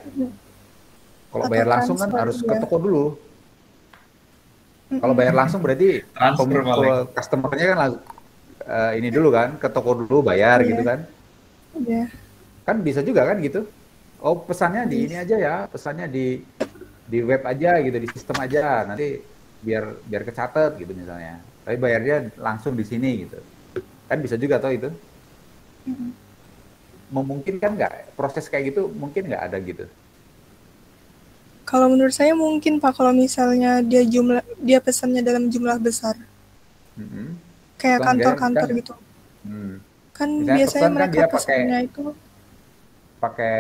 Kalau Atau bayar langsung kan transfer, harus ke ya. toko dulu. Kalau bayar langsung berarti Transfer paling. customernya kan ini dulu kan, ke toko dulu bayar gitu Iya, kan. iya, Kan bisa juga kan gitu. Oh, pesannya di ini bis aja ya, pesannya di web aja gitu, di sistem aja. Nanti biar biar kecatet gitu misalnya. Tapi bayarnya langsung di sini gitu. Kan bisa juga toh itu. Memungkinkan nggak proses kayak gitu? Mungkin nggak ada gitu. Kalau menurut saya mungkin Pak, kalau misalnya dia pesannya dalam jumlah besar, Mm-mm. kayak Pesan dia kan, kantor-kantor gitu. hmm. Kan Misalnya biasanya pesan kan mereka dia pakai pesannya itu, pakai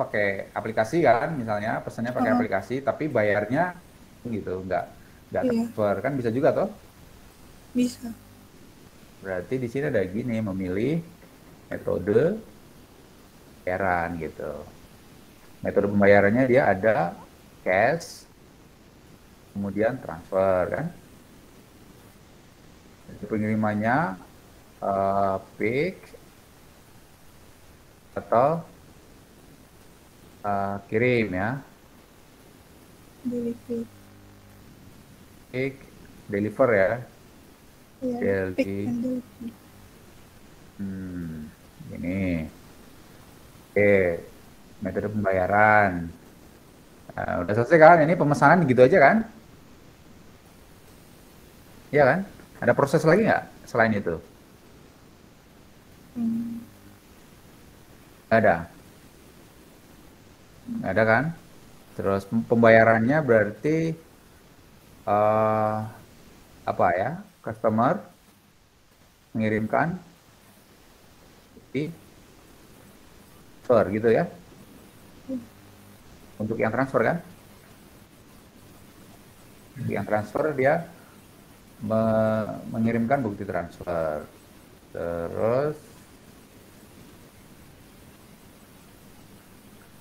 pakai aplikasi kan misalnya pesannya pakai heeh, aplikasi tapi bayarnya gitu nggak iya, transfer kan bisa juga toh. bisa. Berarti di sini ada gini memilih metode pembayaran gitu. Metode pembayarannya dia ada cash kemudian transfer kan. Jadi pengirimannya pick atau kirim ya. Delivery. Pick deliver ya. Iya, pick DLG. and delivery. Ini. Oke, metode pembayaran. Nah, udah selesai kan? Ini pemesanan gitu aja kan? Iya kan? Ada proses lagi nggak selain itu? Hmm, Nggak ada. Nggak ada kan? Terus pembayarannya berarti eh apa ya? Customer mengirimkan di transfer gitu ya? Untuk yang transfer kan? Untuk yang transfer dia mengirimkan bukti transfer. Terus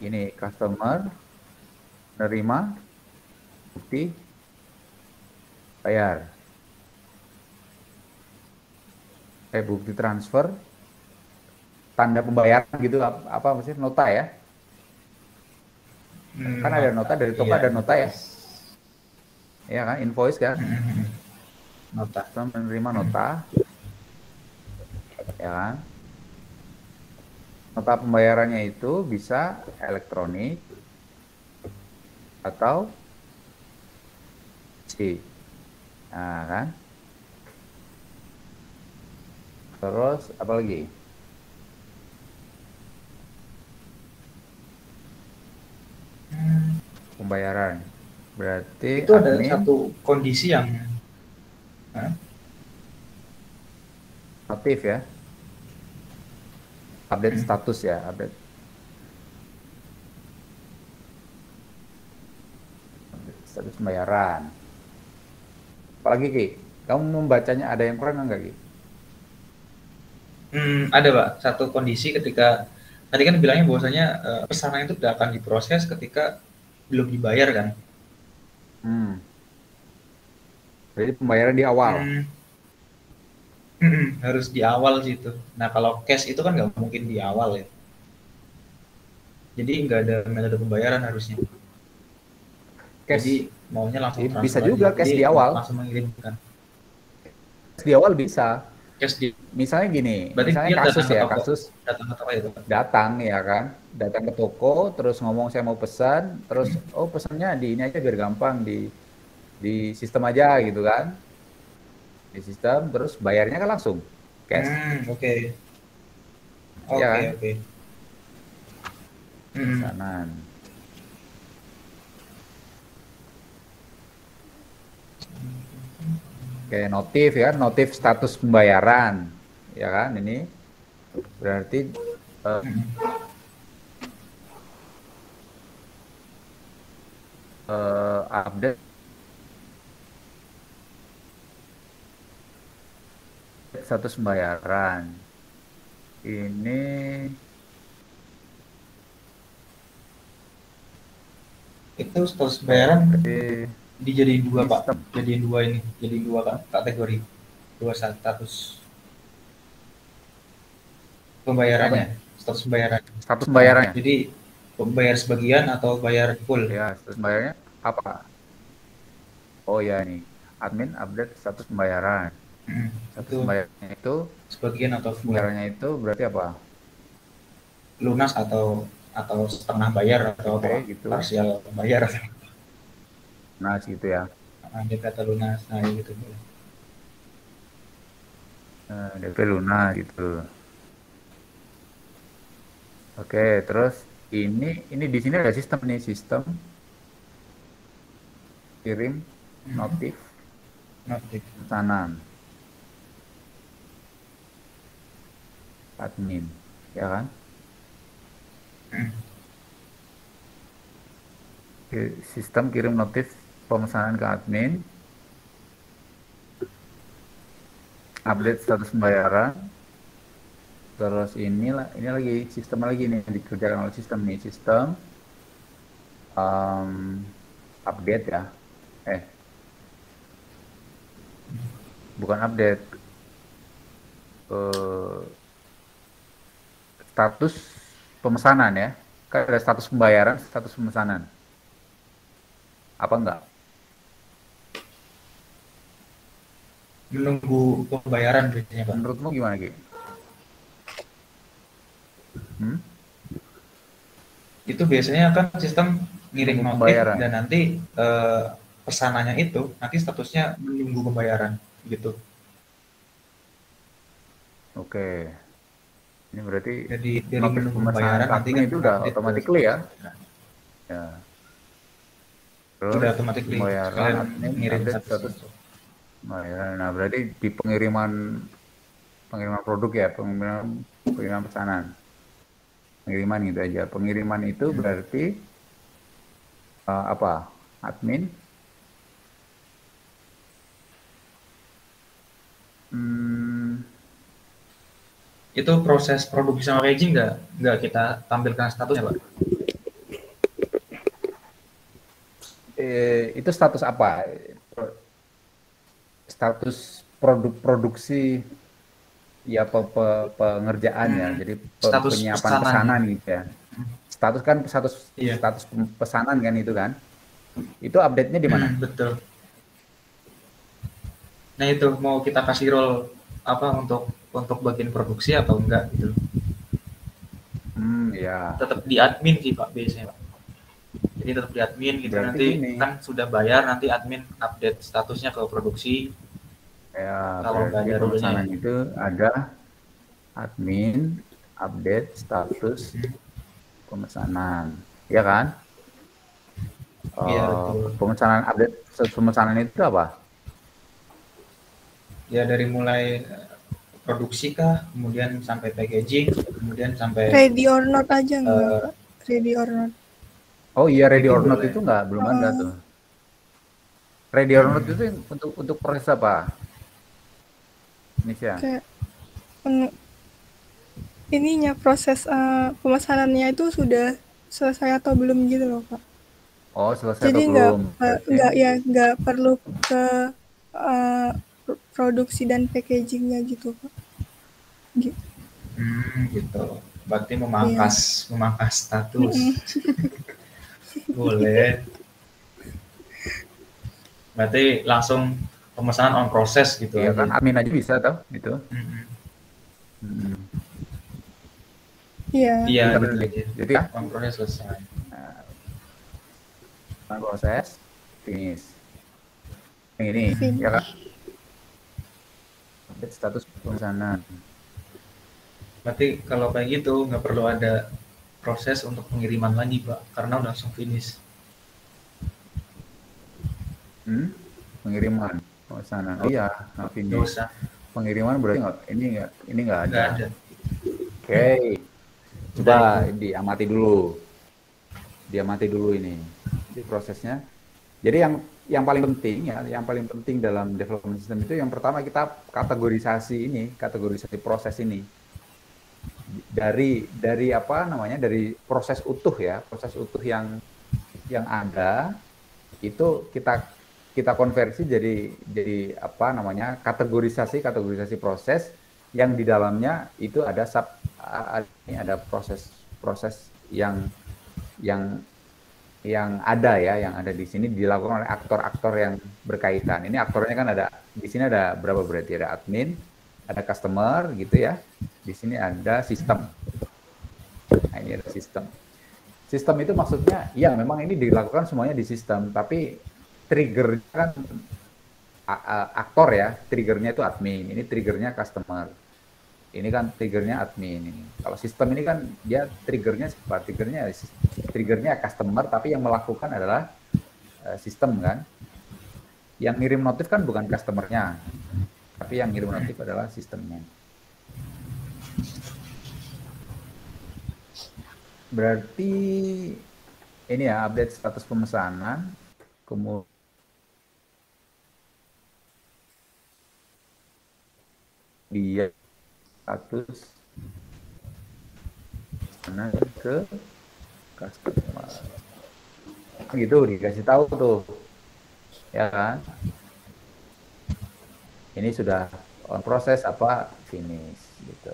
ini customer menerima bukti bayar. Bukti transfer, tanda pembayaran gitu apa maksudnya nota ya? Kan ada Nota. nota dari toko Iya, ada nota ya? invoice. Ya kan, invoice kan? Nota. Customer menerima nota, ya kan? Nota pembayarannya itu bisa elektronik atau C. Nah, kan? Terus apa lagi? Pembayaran. Berarti Itu ada admin satu kondisi yang notif ya. Update status ya, update status pembayaran. Apalagi Ki? Kamu membacanya ada yang kurang nggak Ki? ada Pak, satu kondisi ketika tadi kan bilangnya bahwasanya pesanan itu tidak akan diproses ketika belum dibayar kan. Hmm. Jadi pembayaran di awal. Hmm, harus di awal sih itu. Nah kalau cash itu kan nggak mungkin di awal ya. Jadi nggak ada metode pembayaran harusnya. Cash Jadi maunya langsung bisa transfer aja. juga Jadi cash di awal. langsung mengirimkan. Cash di awal bisa. Cash di. Misalnya gini, Berarti misalnya dia kasus datang ke ya, toko. kasus Datang ke toko itu Pak. datang ya kan, datang ke toko, terus ngomong saya mau pesan, terus oh pesannya di ini aja biar gampang di sistem aja gitu kan, di sistem, terus bayarnya kan langsung cash, Oke. ya Oke, kan, oke. pesanan. Kayak notif ya, notif status pembayaran, ya kan, ini berarti eh, update status pembayaran. Ini Itu status bayaran di dijadiin dua Pak, sistem. jadiin dua ini, jadi dua kategori, dua status pembayarannya, status pembayaran. Status pembayarannya. Jadi bayar sebagian atau bayar full? Ya, status pembayarannya apa? Oh ya, ini admin update status pembayaran. Status Itu pembayarannya itu sebagian atau full? pembayarannya itu berarti apa? Lunas atau setengah bayar atau Oke, apa? gitu. Parsial bayar. Nah, gitu ya. DP atau lunas, nah gitu. DP lunas gitu. Oke, terus ini di sini ada sistem nih, sistem kirim notif pesanan admin, ya kan? Sistem kirim notif pemesanan ke admin, update status pembayaran, terus ini lagi sistem lagi nih yang dikerjakan oleh sistem nih, sistem update ya, bukan update, status pemesanan ya, kan ada status pembayaran, status pemesanan, apa enggak? Menunggu pembayaran biasanya Pak. Menurutmu gimana Ki? Itu biasanya kan sistem ngirim notif pembayaran. dan nanti pesanannya itu nanti statusnya menunggu pembayaran gitu. Oke. Ini berarti Jadi dari notif menunggu pemesanan pembayaran nanti kan itu udah automatically ya. Ya. Terus udah otomatis pembayaran admin ngirim status pembayaran. Nah, berarti di pengiriman produk ya, pengiriman pesanan. Pengiriman gitu aja. Pengiriman itu berarti apa? Admin itu proses produksi sama packaging nggak kita tampilkan statusnya Pak? Itu status apa? Status produksi ya pengerjaannya, jadi penyiapan pesanan gitu ya. Status kan status pesanan kan itu kan. Itu update-nya di mana? Betul. Nah itu mau kita kasih role apa untuk bagian produksi atau enggak gitu. Ya. Tetap di admin sih Pak biasanya Pak. Jadi tetap di admin gitu. Berarti nanti gini, kan sudah bayar nanti admin update statusnya ke produksi. Ya, kalau berarti pemesanan itu ada admin update status pemesanan, ya kan? Iya betul. Pemesanan update status pemesanan itu apa? Ya dari mulai produksi kah, kemudian sampai packaging, kemudian sampai ready or not aja enggak? Ready or not. Oh iya, ready or not itu enggak, belum ada tuh. Ready or not itu untuk proses apa? Indonesia. Kayak ininya proses pemesanannya itu sudah selesai atau belum gitu loh Pak. Oh, selesai jadi atau belum? Nggak perlu ke produksi dan packagingnya gitu Pak. Gitu. Berarti memangkas status. Boleh. Berarti langsung pemesanan on proses gitu ya kan, admin aja bisa tau gitu. Iya. Jadi on proses selesai. On proses finish. Ini ya kan. Update status pemesanan. Berarti kalau kayak gitu nggak perlu ada proses untuk pengiriman lagi Pak, karena udah langsung finish. Pengiriman pemesanan. Iya, finish. Pengiriman berarti ini nggak ada. Oke. Coba diamati dulu ini. Jadi prosesnya Jadi yang paling penting ya, yang paling penting dalam development system itu yang pertama kita kategorisasi proses ini dari apa namanya, dari proses utuh ya, proses utuh yang ada itu kita konversi jadi apa namanya, kategorisasi proses yang di dalamnya itu ada ada proses yang ada ya, yang ada di sini dilakukan oleh aktor-aktor yang berkaitan. Ini aktornya kan ada di sini, ada berapa berarti, ada admin, ada customer gitu ya. Di sini ada sistem. Nah, ini ada sistem. Sistem itu maksudnya ya memang ini dilakukan semuanya di sistem, tapi trigger kan aktor ya, triggernya itu admin, ini triggernya customer. Ini kan triggernya admin ini. Kalau sistem ini kan dia triggernya customer, tapi yang melakukan adalah sistem kan. Yang ngirim notif kan bukan customernya, tapi yang ngirim notif adalah sistemnya. Berarti ini ya update status pemesanan, kemudian status mana ke customer gitu, dikasih tahu tuh ya kan, ini sudah on proses apa finish gitu.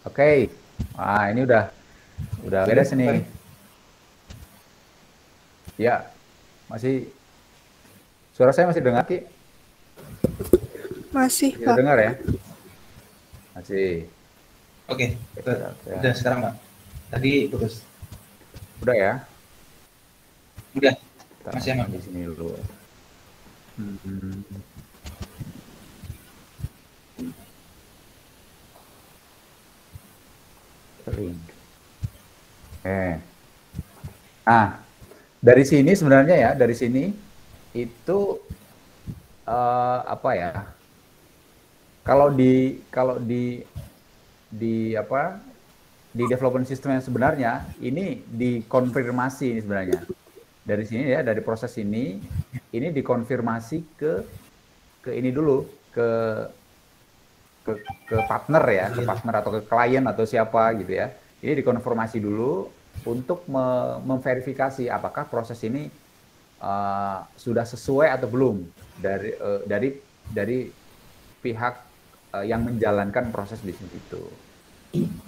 Oke. Nah, ini udah beres nih. Ya, masih suara saya masih dengar, Ki? Masih, Bisa Pak. dengar ya? Masih. Oke, udah sekarang Pak. Tadi putus. Udah ya? Udah. Kita masih aman di sini dulu. Nah, dari sini sebenarnya ya, dari sini itu apa ya? Kalau di apa, di development system yang sebenarnya ini dikonfirmasi ini sebenarnya. Dari sini ya, dari proses ini dikonfirmasi ke ini dulu, ke partner ya, ke partner atau ke klien atau siapa gitu ya. Ini dikonfirmasi dulu untuk memverifikasi apakah proses ini sudah sesuai atau belum dari pihak yang menjalankan proses bisnis itu.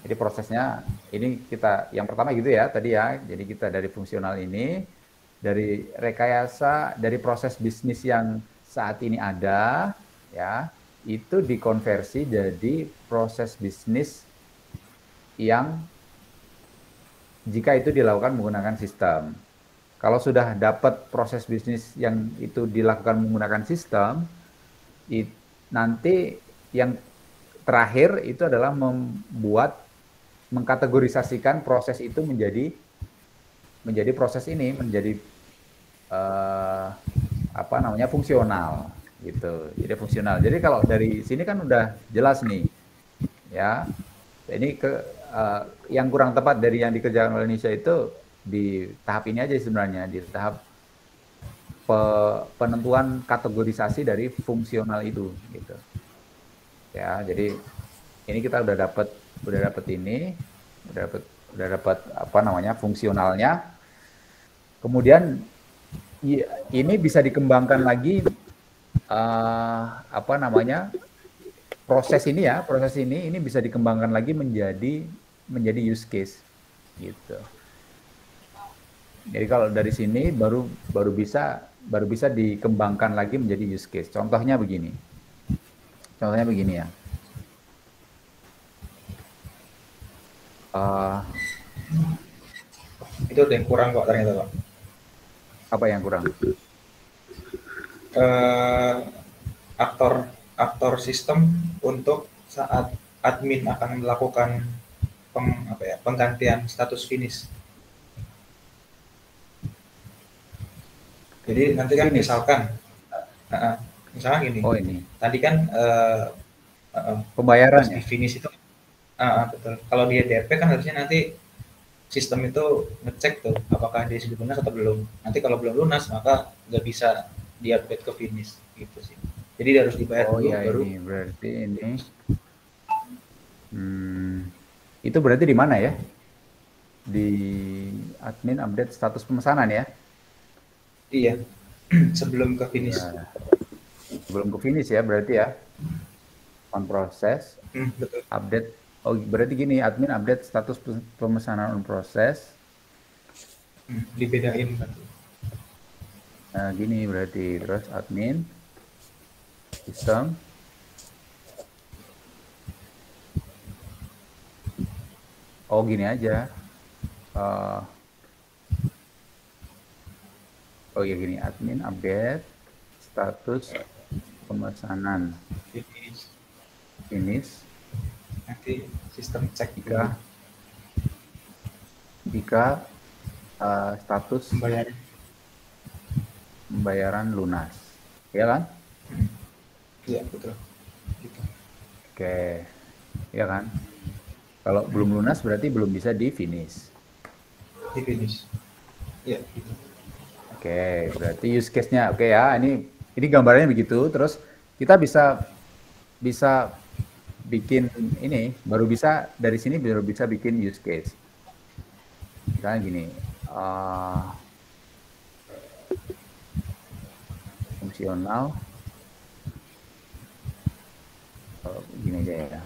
Jadi prosesnya ini kita yang pertama gitu ya tadi ya. Jadi kita dari fungsional ini, dari rekayasa, dari proses bisnis yang saat ini ada ya, itu dikonversi jadi proses bisnis yang jika itu dilakukan menggunakan sistem. Kalau sudah dapat proses bisnis yang itu dilakukan menggunakan sistem, nanti yang terakhir itu adalah mengkategorisasikan proses itu menjadi proses ini, menjadi apa namanya, fungsional gitu. Jadi fungsional. Jadi kalau dari sini kan udah jelas nih, ya. Ini yang kurang tepat dari yang dikerjakan oleh Indonesia itu di tahap ini aja sebenarnya, di tahap penentuan kategorisasi dari fungsional itu gitu. Ya, jadi ini kita udah dapat ini, udah dapat apa namanya, fungsionalnya. Kemudian ini bisa dikembangkan lagi apa namanya, proses ini bisa dikembangkan lagi menjadi use case gitu. Jadi kalau dari sini baru bisa dikembangkan lagi menjadi use case. Contohnya begini ya. Itu ada yang kurang kok ternyata Pak. Apa yang kurang? Aktor sistem untuk saat admin akan melakukan penggantian status finish. Jadi nanti kan finish. Misalkan gini. Oh ini. Tadi kan pembayaran ya? Finish itu Betul. Kalau dia DP kan harusnya nanti sistem itu ngecek tuh apakah dia sudah lunas atau belum. Nanti kalau belum lunas maka nggak bisa di-update ke finish gitu sih. Jadi dia harus dibayar Oh dulu ya, baru. ini berarti ini itu berarti di mana ya? Di admin update status pemesanan ya? Iya. Sebelum ke finish. Ya. Sebelum ke finish ya berarti ya. On proses, Betul. update. Oh berarti gini, admin update status pemesanan on proses. Dibedain berarti. Nah gini berarti, terus admin sistem. Oh gini aja. Oh ya gini, admin update status pemesanan finish. Nanti sistem cek jika status pembayaran lunas, ya kan? Iya betul. Gitu. Oke, ya kan? Kalau belum lunas berarti belum bisa di finish. Di finish. Iya. Gitu. Oke, berarti use case-nya oke ya. Ini gambarnya begitu. Terus kita bisa bikin ini, baru bisa dari sini baru bisa bikin use case. Misalnya gini, fungsional, gini aja ya.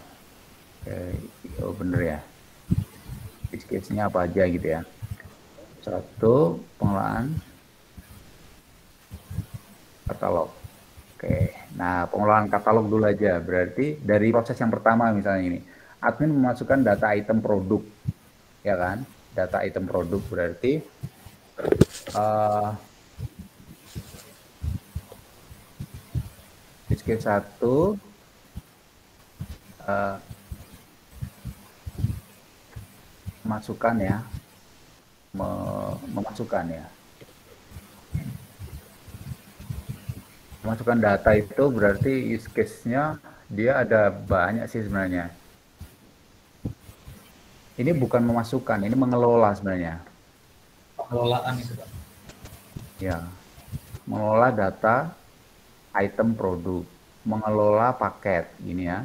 Oh bener ya. Use case-nya apa aja gitu ya. Satu, pengelolaan katalog. Oke, nah pengelolaan katalog dulu aja. Berarti dari proses yang pertama misalnya ini, admin memasukkan data item produk, ya kan? Data item produk berarti use case 1 memasukkan ya, memasukkan ya. Memasukkan data itu berarti use case-nya dia ada banyak sih sebenarnya. Ini bukan memasukkan, ini mengelola sebenarnya. Pengelolaan itu Pak. Ya, mengelola data item produk, mengelola paket, gini ya.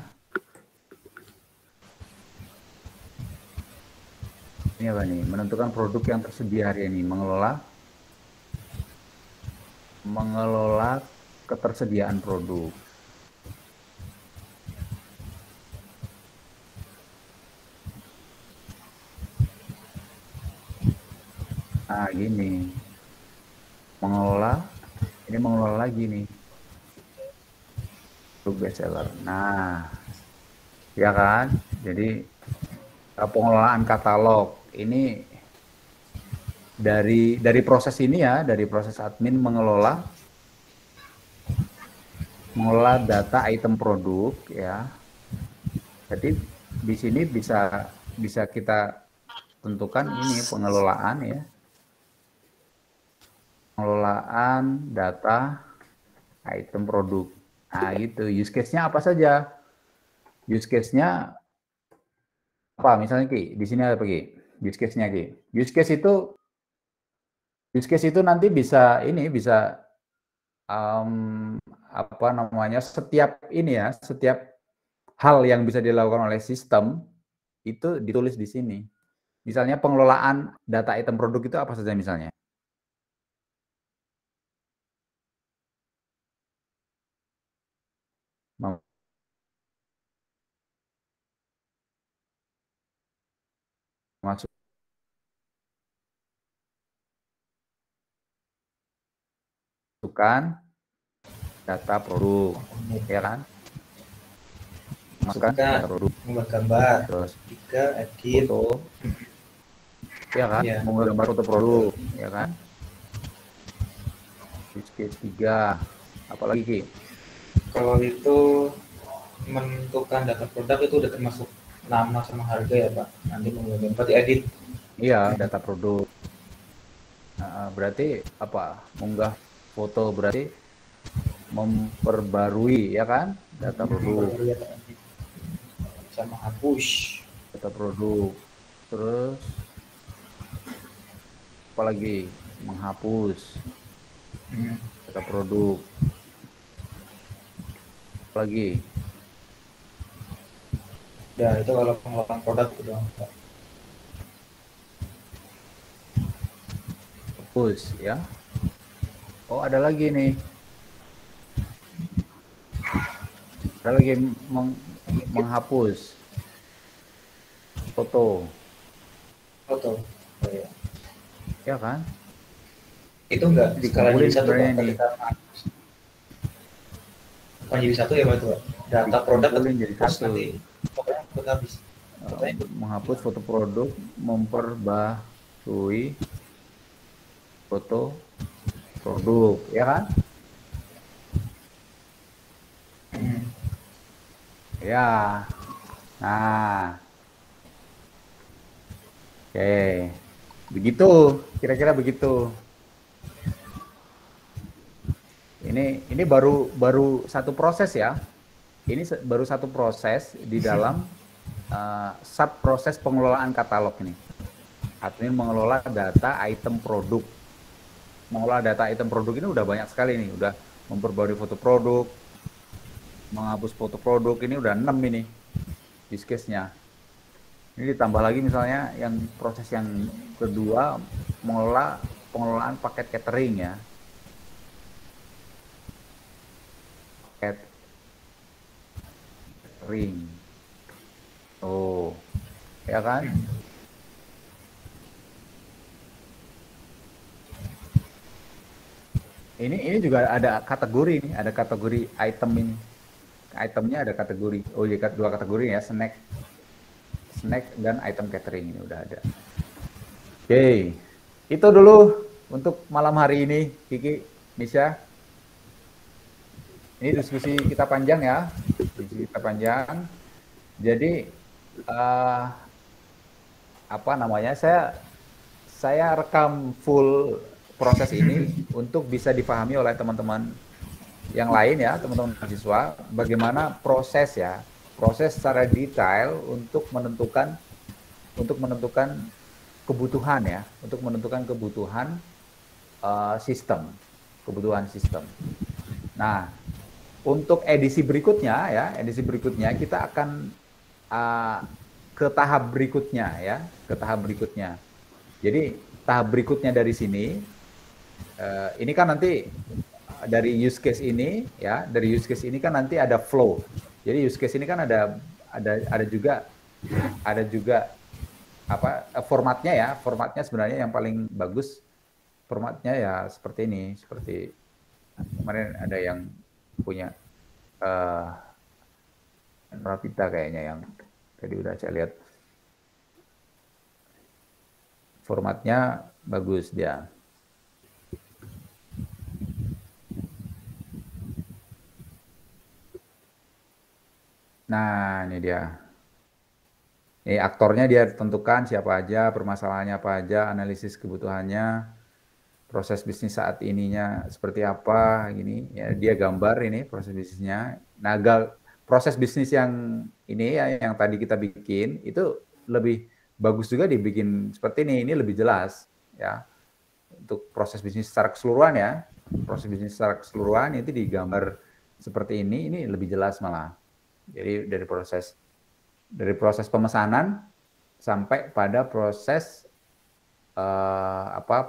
Ini apa nih? Menentukan produk yang tersedia hari ini, mengelola ketersediaan produk. Nah, gini. Ini mengelola lagi nih. Produk bestseller. Nah, ya kan? Jadi pengelolaan katalog ini dari proses ini ya, dari proses admin mengelola data item produk ya. Jadi di sini bisa kita tentukan ini pengelolaan ya. Pengelolaan data item produk. Nah, gitu. Use case-nya apa saja? Use case-nya apa? Misalnya Ki, di sini ada apa Ki? Use case-nya Ki. Use case itu nanti bisa apa namanya, setiap hal yang bisa dilakukan oleh sistem itu ditulis di sini. Misalnya pengelolaan data item produk itu apa saja misalnya? Masukkan data produk, ya kan? Masukkan data produk, mengunggah gambar, terus edit, foto, ya kan? Ya. Mengunggah gambar foto produk, ya kan? Use case 3, apalagi Ki? Kalau itu menentukan data produk itu udah termasuk nama sama harga ya Pak. Nanti mengunggah gambar diedit. Iya, data produk. Nah, berarti apa? Mengunggah foto berarti memperbarui, ya kan? Data produk. Sama hapus. data produk. Terus apa lagi? Menghapus data produk. Apa lagi? Ya, itu kalau pengelolaan produk itu doang, Pak. Hapus ya. Oh, ada lagi nih. Ada lagi menghapus foto. Foto. Oh, ya. Ya kan? Itu enggak sekalian Dikumpulin jadi satu, Pak. sebenarnya nih. Bukan jadi satu ya, Pak, itu, Pak. Data produk Dikumpulin jadi satu. nanti pokoknya ikut habis. Menghapus foto produk, memperbaharui foto produk, ya kan? Ya. Nah. Oke. Begitu, kira-kira begitu. Ini baru satu proses ya. Ini baru satu proses di dalam sub proses pengelolaan katalog ini. Artinya mengelola data item produk. Mengelola data item produk ini udah banyak sekali nih, udah memperbarui foto produk, menghapus foto produk, ini udah 6 ini use case-nya. Ini ditambah lagi misalnya yang proses yang kedua, pengelolaan paket catering ya. Catering. Oh, ya kan? Ini juga ada kategori nih, ada kategori item ini. Itemnya ada kategori. Oh, iya, dua kategori ya, snack dan item catering ini udah ada. Oke, itu dulu untuk malam hari ini, Kiki, Nisha. Ini diskusi kita panjang ya, diskusi kita panjang. Jadi apa namanya? Saya rekam full proses ini untuk bisa dipahami oleh teman-teman yang lain ya, teman-teman mahasiswa, bagaimana proses ya, proses secara detail untuk menentukan kebutuhan ya, untuk menentukan kebutuhan sistem. Nah, untuk edisi berikutnya ya, kita akan ke tahap berikutnya ya, Jadi tahap berikutnya dari sini, ini kan nanti dari use case ini ya, kan nanti ada flow. Jadi use case ini kan ada juga apa formatnya sebenarnya yang paling bagus formatnya ya seperti ini, seperti kemarin ada yang punya Rapita kayaknya yang tadi udah saya lihat formatnya bagus dia. Nah, ini dia. Ini aktornya dia tentukan siapa aja, permasalahannya apa aja, analisis kebutuhannya, proses bisnis saat ininya seperti apa, gini. Ya, dia gambar ini proses bisnisnya. Nah, proses bisnis yang ini ya, yang tadi kita bikin itu lebih bagus juga dibikin seperti ini lebih jelas ya. Untuk proses bisnis secara keseluruhan ya, itu digambar seperti ini lebih jelas malah. Jadi dari proses pemesanan sampai pada proses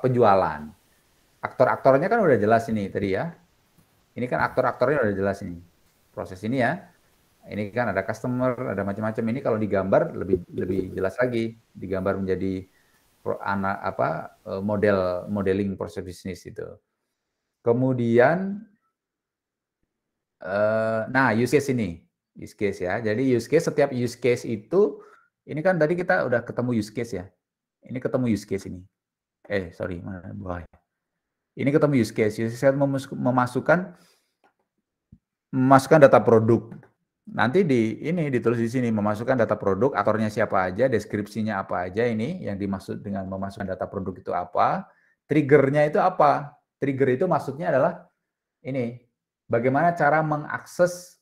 penjualan. Aktor-aktornya kan udah jelas ini tadi ya. Ini kan aktor-aktornya udah jelas ini. Proses ini ya. Ini kan ada customer, ada macam-macam. Ini kalau digambar lebih jelas lagi. Digambar menjadi modeling proses bisnis itu. Kemudian nah use case ini. Use case ya. Jadi setiap use case itu, ini kan tadi kita udah ketemu use case ya. Ini ketemu use case ini. Sorry, mana bawah. Ini ketemu use case. Use case memasukkan data produk. Nanti ditulis di sini memasukkan data produk, aktornya siapa aja, deskripsinya apa aja ini yang dimaksud dengan memasukkan data produk itu apa, triggernya itu apa. Trigger itu maksudnya adalah ini, bagaimana cara mengakses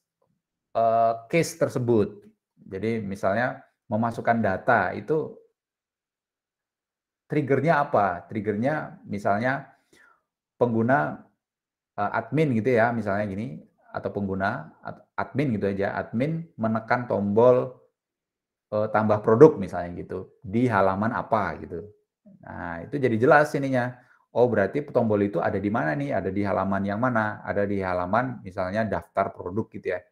case tersebut. Jadi misalnya memasukkan data itu triggernya apa? Triggernya misalnya pengguna admin gitu ya, misalnya gini, atau pengguna admin gitu aja, admin menekan tombol tambah produk misalnya gitu di halaman apa gitu. Nah, itu jadi jelas ininya. Oh, berarti tombol itu ada di mana nih? Ada di halaman yang mana? Ada di halaman misalnya daftar produk gitu ya.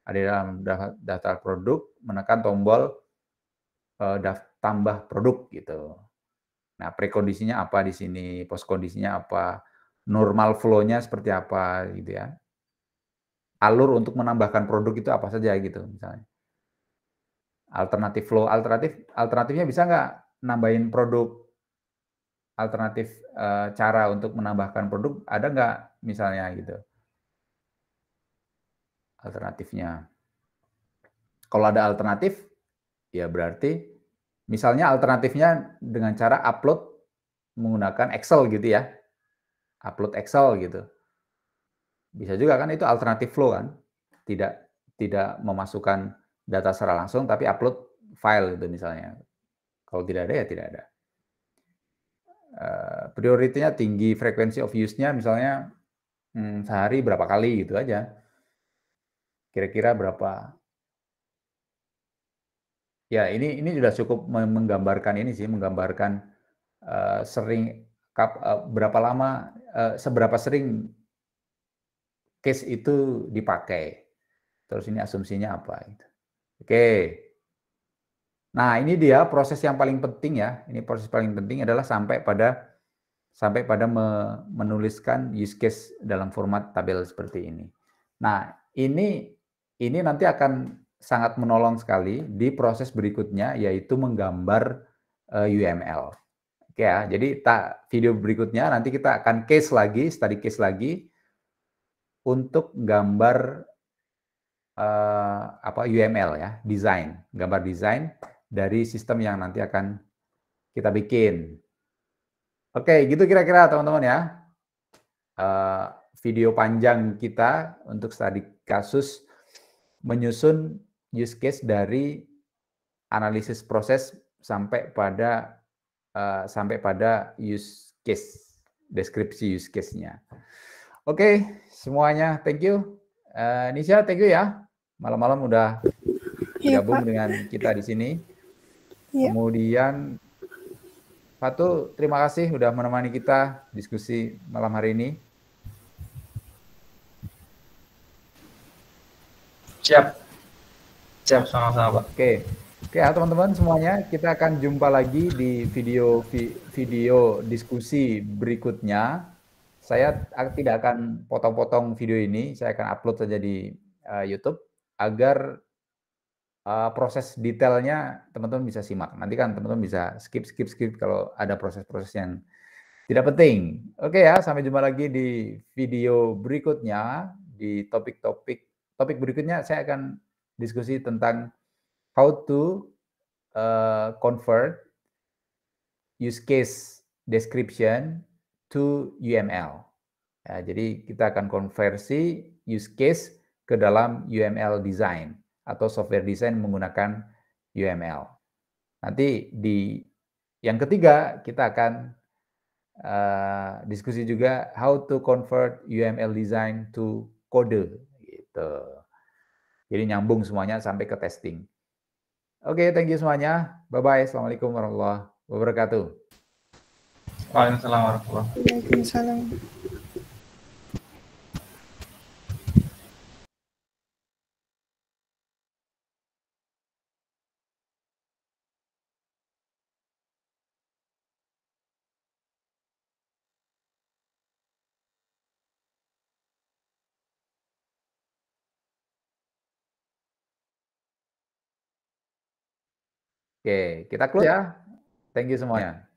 Ada di dalam daftar produk, menekan tombol tambah produk gitu. Nah, prekondisinya apa di sini, post kondisinya apa, normal flow-nya seperti apa gitu ya. Alur untuk menambahkan produk itu apa saja gitu misalnya. Alternatif flow, alternatifnya bisa nggak nambahin produk, alternatif cara untuk menambahkan produk ada nggak misalnya gitu alternatifnya. Kalau ada alternatif, ya berarti misalnya alternatifnya dengan cara upload menggunakan Excel gitu ya, upload Excel gitu. Bisa juga kan itu alternatif flow kan, tidak tidak memasukkan data secara langsung tapi upload file gitu misalnya. Kalau tidak ada ya tidak ada. Prioritinya tinggi, frekuensi of use-nya misalnya sehari berapa kali gitu aja. Kira-kira berapa? Ya, ini sudah cukup menggambarkan ini sih, menggambarkan berapa lama, seberapa sering case itu dipakai. Terus ini asumsinya apa? Gitu. Oke. Nah, ini dia proses yang paling penting ya. Ini proses paling penting adalah sampai pada menuliskan use case dalam format tabel seperti ini. Nah, ini nanti akan sangat menolong sekali di proses berikutnya, yaitu menggambar UML. Oke ya, jadi video berikutnya nanti kita akan study case lagi untuk gambar UML ya, gambar desain dari sistem yang nanti akan kita bikin. Oke, gitu kira-kira teman-teman ya. Video panjang kita untuk studi kasus menyusun use case dari analisis proses sampai pada use case, deskripsi use case-nya. Oke, semuanya thank you. Nisha, thank you ya. Malam-malam udah gabung dengan kita di sini. Ya. Kemudian Fatu, terima kasih udah menemani kita diskusi malam hari ini. Siap sama-sama Pak. Oke ya teman-teman semuanya, kita akan jumpa lagi di video diskusi berikutnya. Saya tidak akan potong-potong video ini, saya akan upload saja di YouTube agar proses detailnya teman-teman bisa simak. Nanti kan teman-teman bisa skip kalau ada proses-proses yang tidak penting. Oke ya, sampai jumpa lagi di video berikutnya. Di topik berikutnya saya akan diskusi tentang how to convert use case description to UML. Ya, jadi kita akan konversi use case ke dalam UML design atau software design menggunakan UML. Nanti di yang ketiga kita akan diskusi juga how to convert UML design to code gitu. Jadi nyambung semuanya sampai ke testing. Oke, thank you semuanya. Bye-bye. Assalamualaikum warahmatullahi wabarakatuh. Waalaikumsalam warahmatullahi wabarakatuh. Waalaikumsalam. Oke, kita close ya. Thank you semuanya.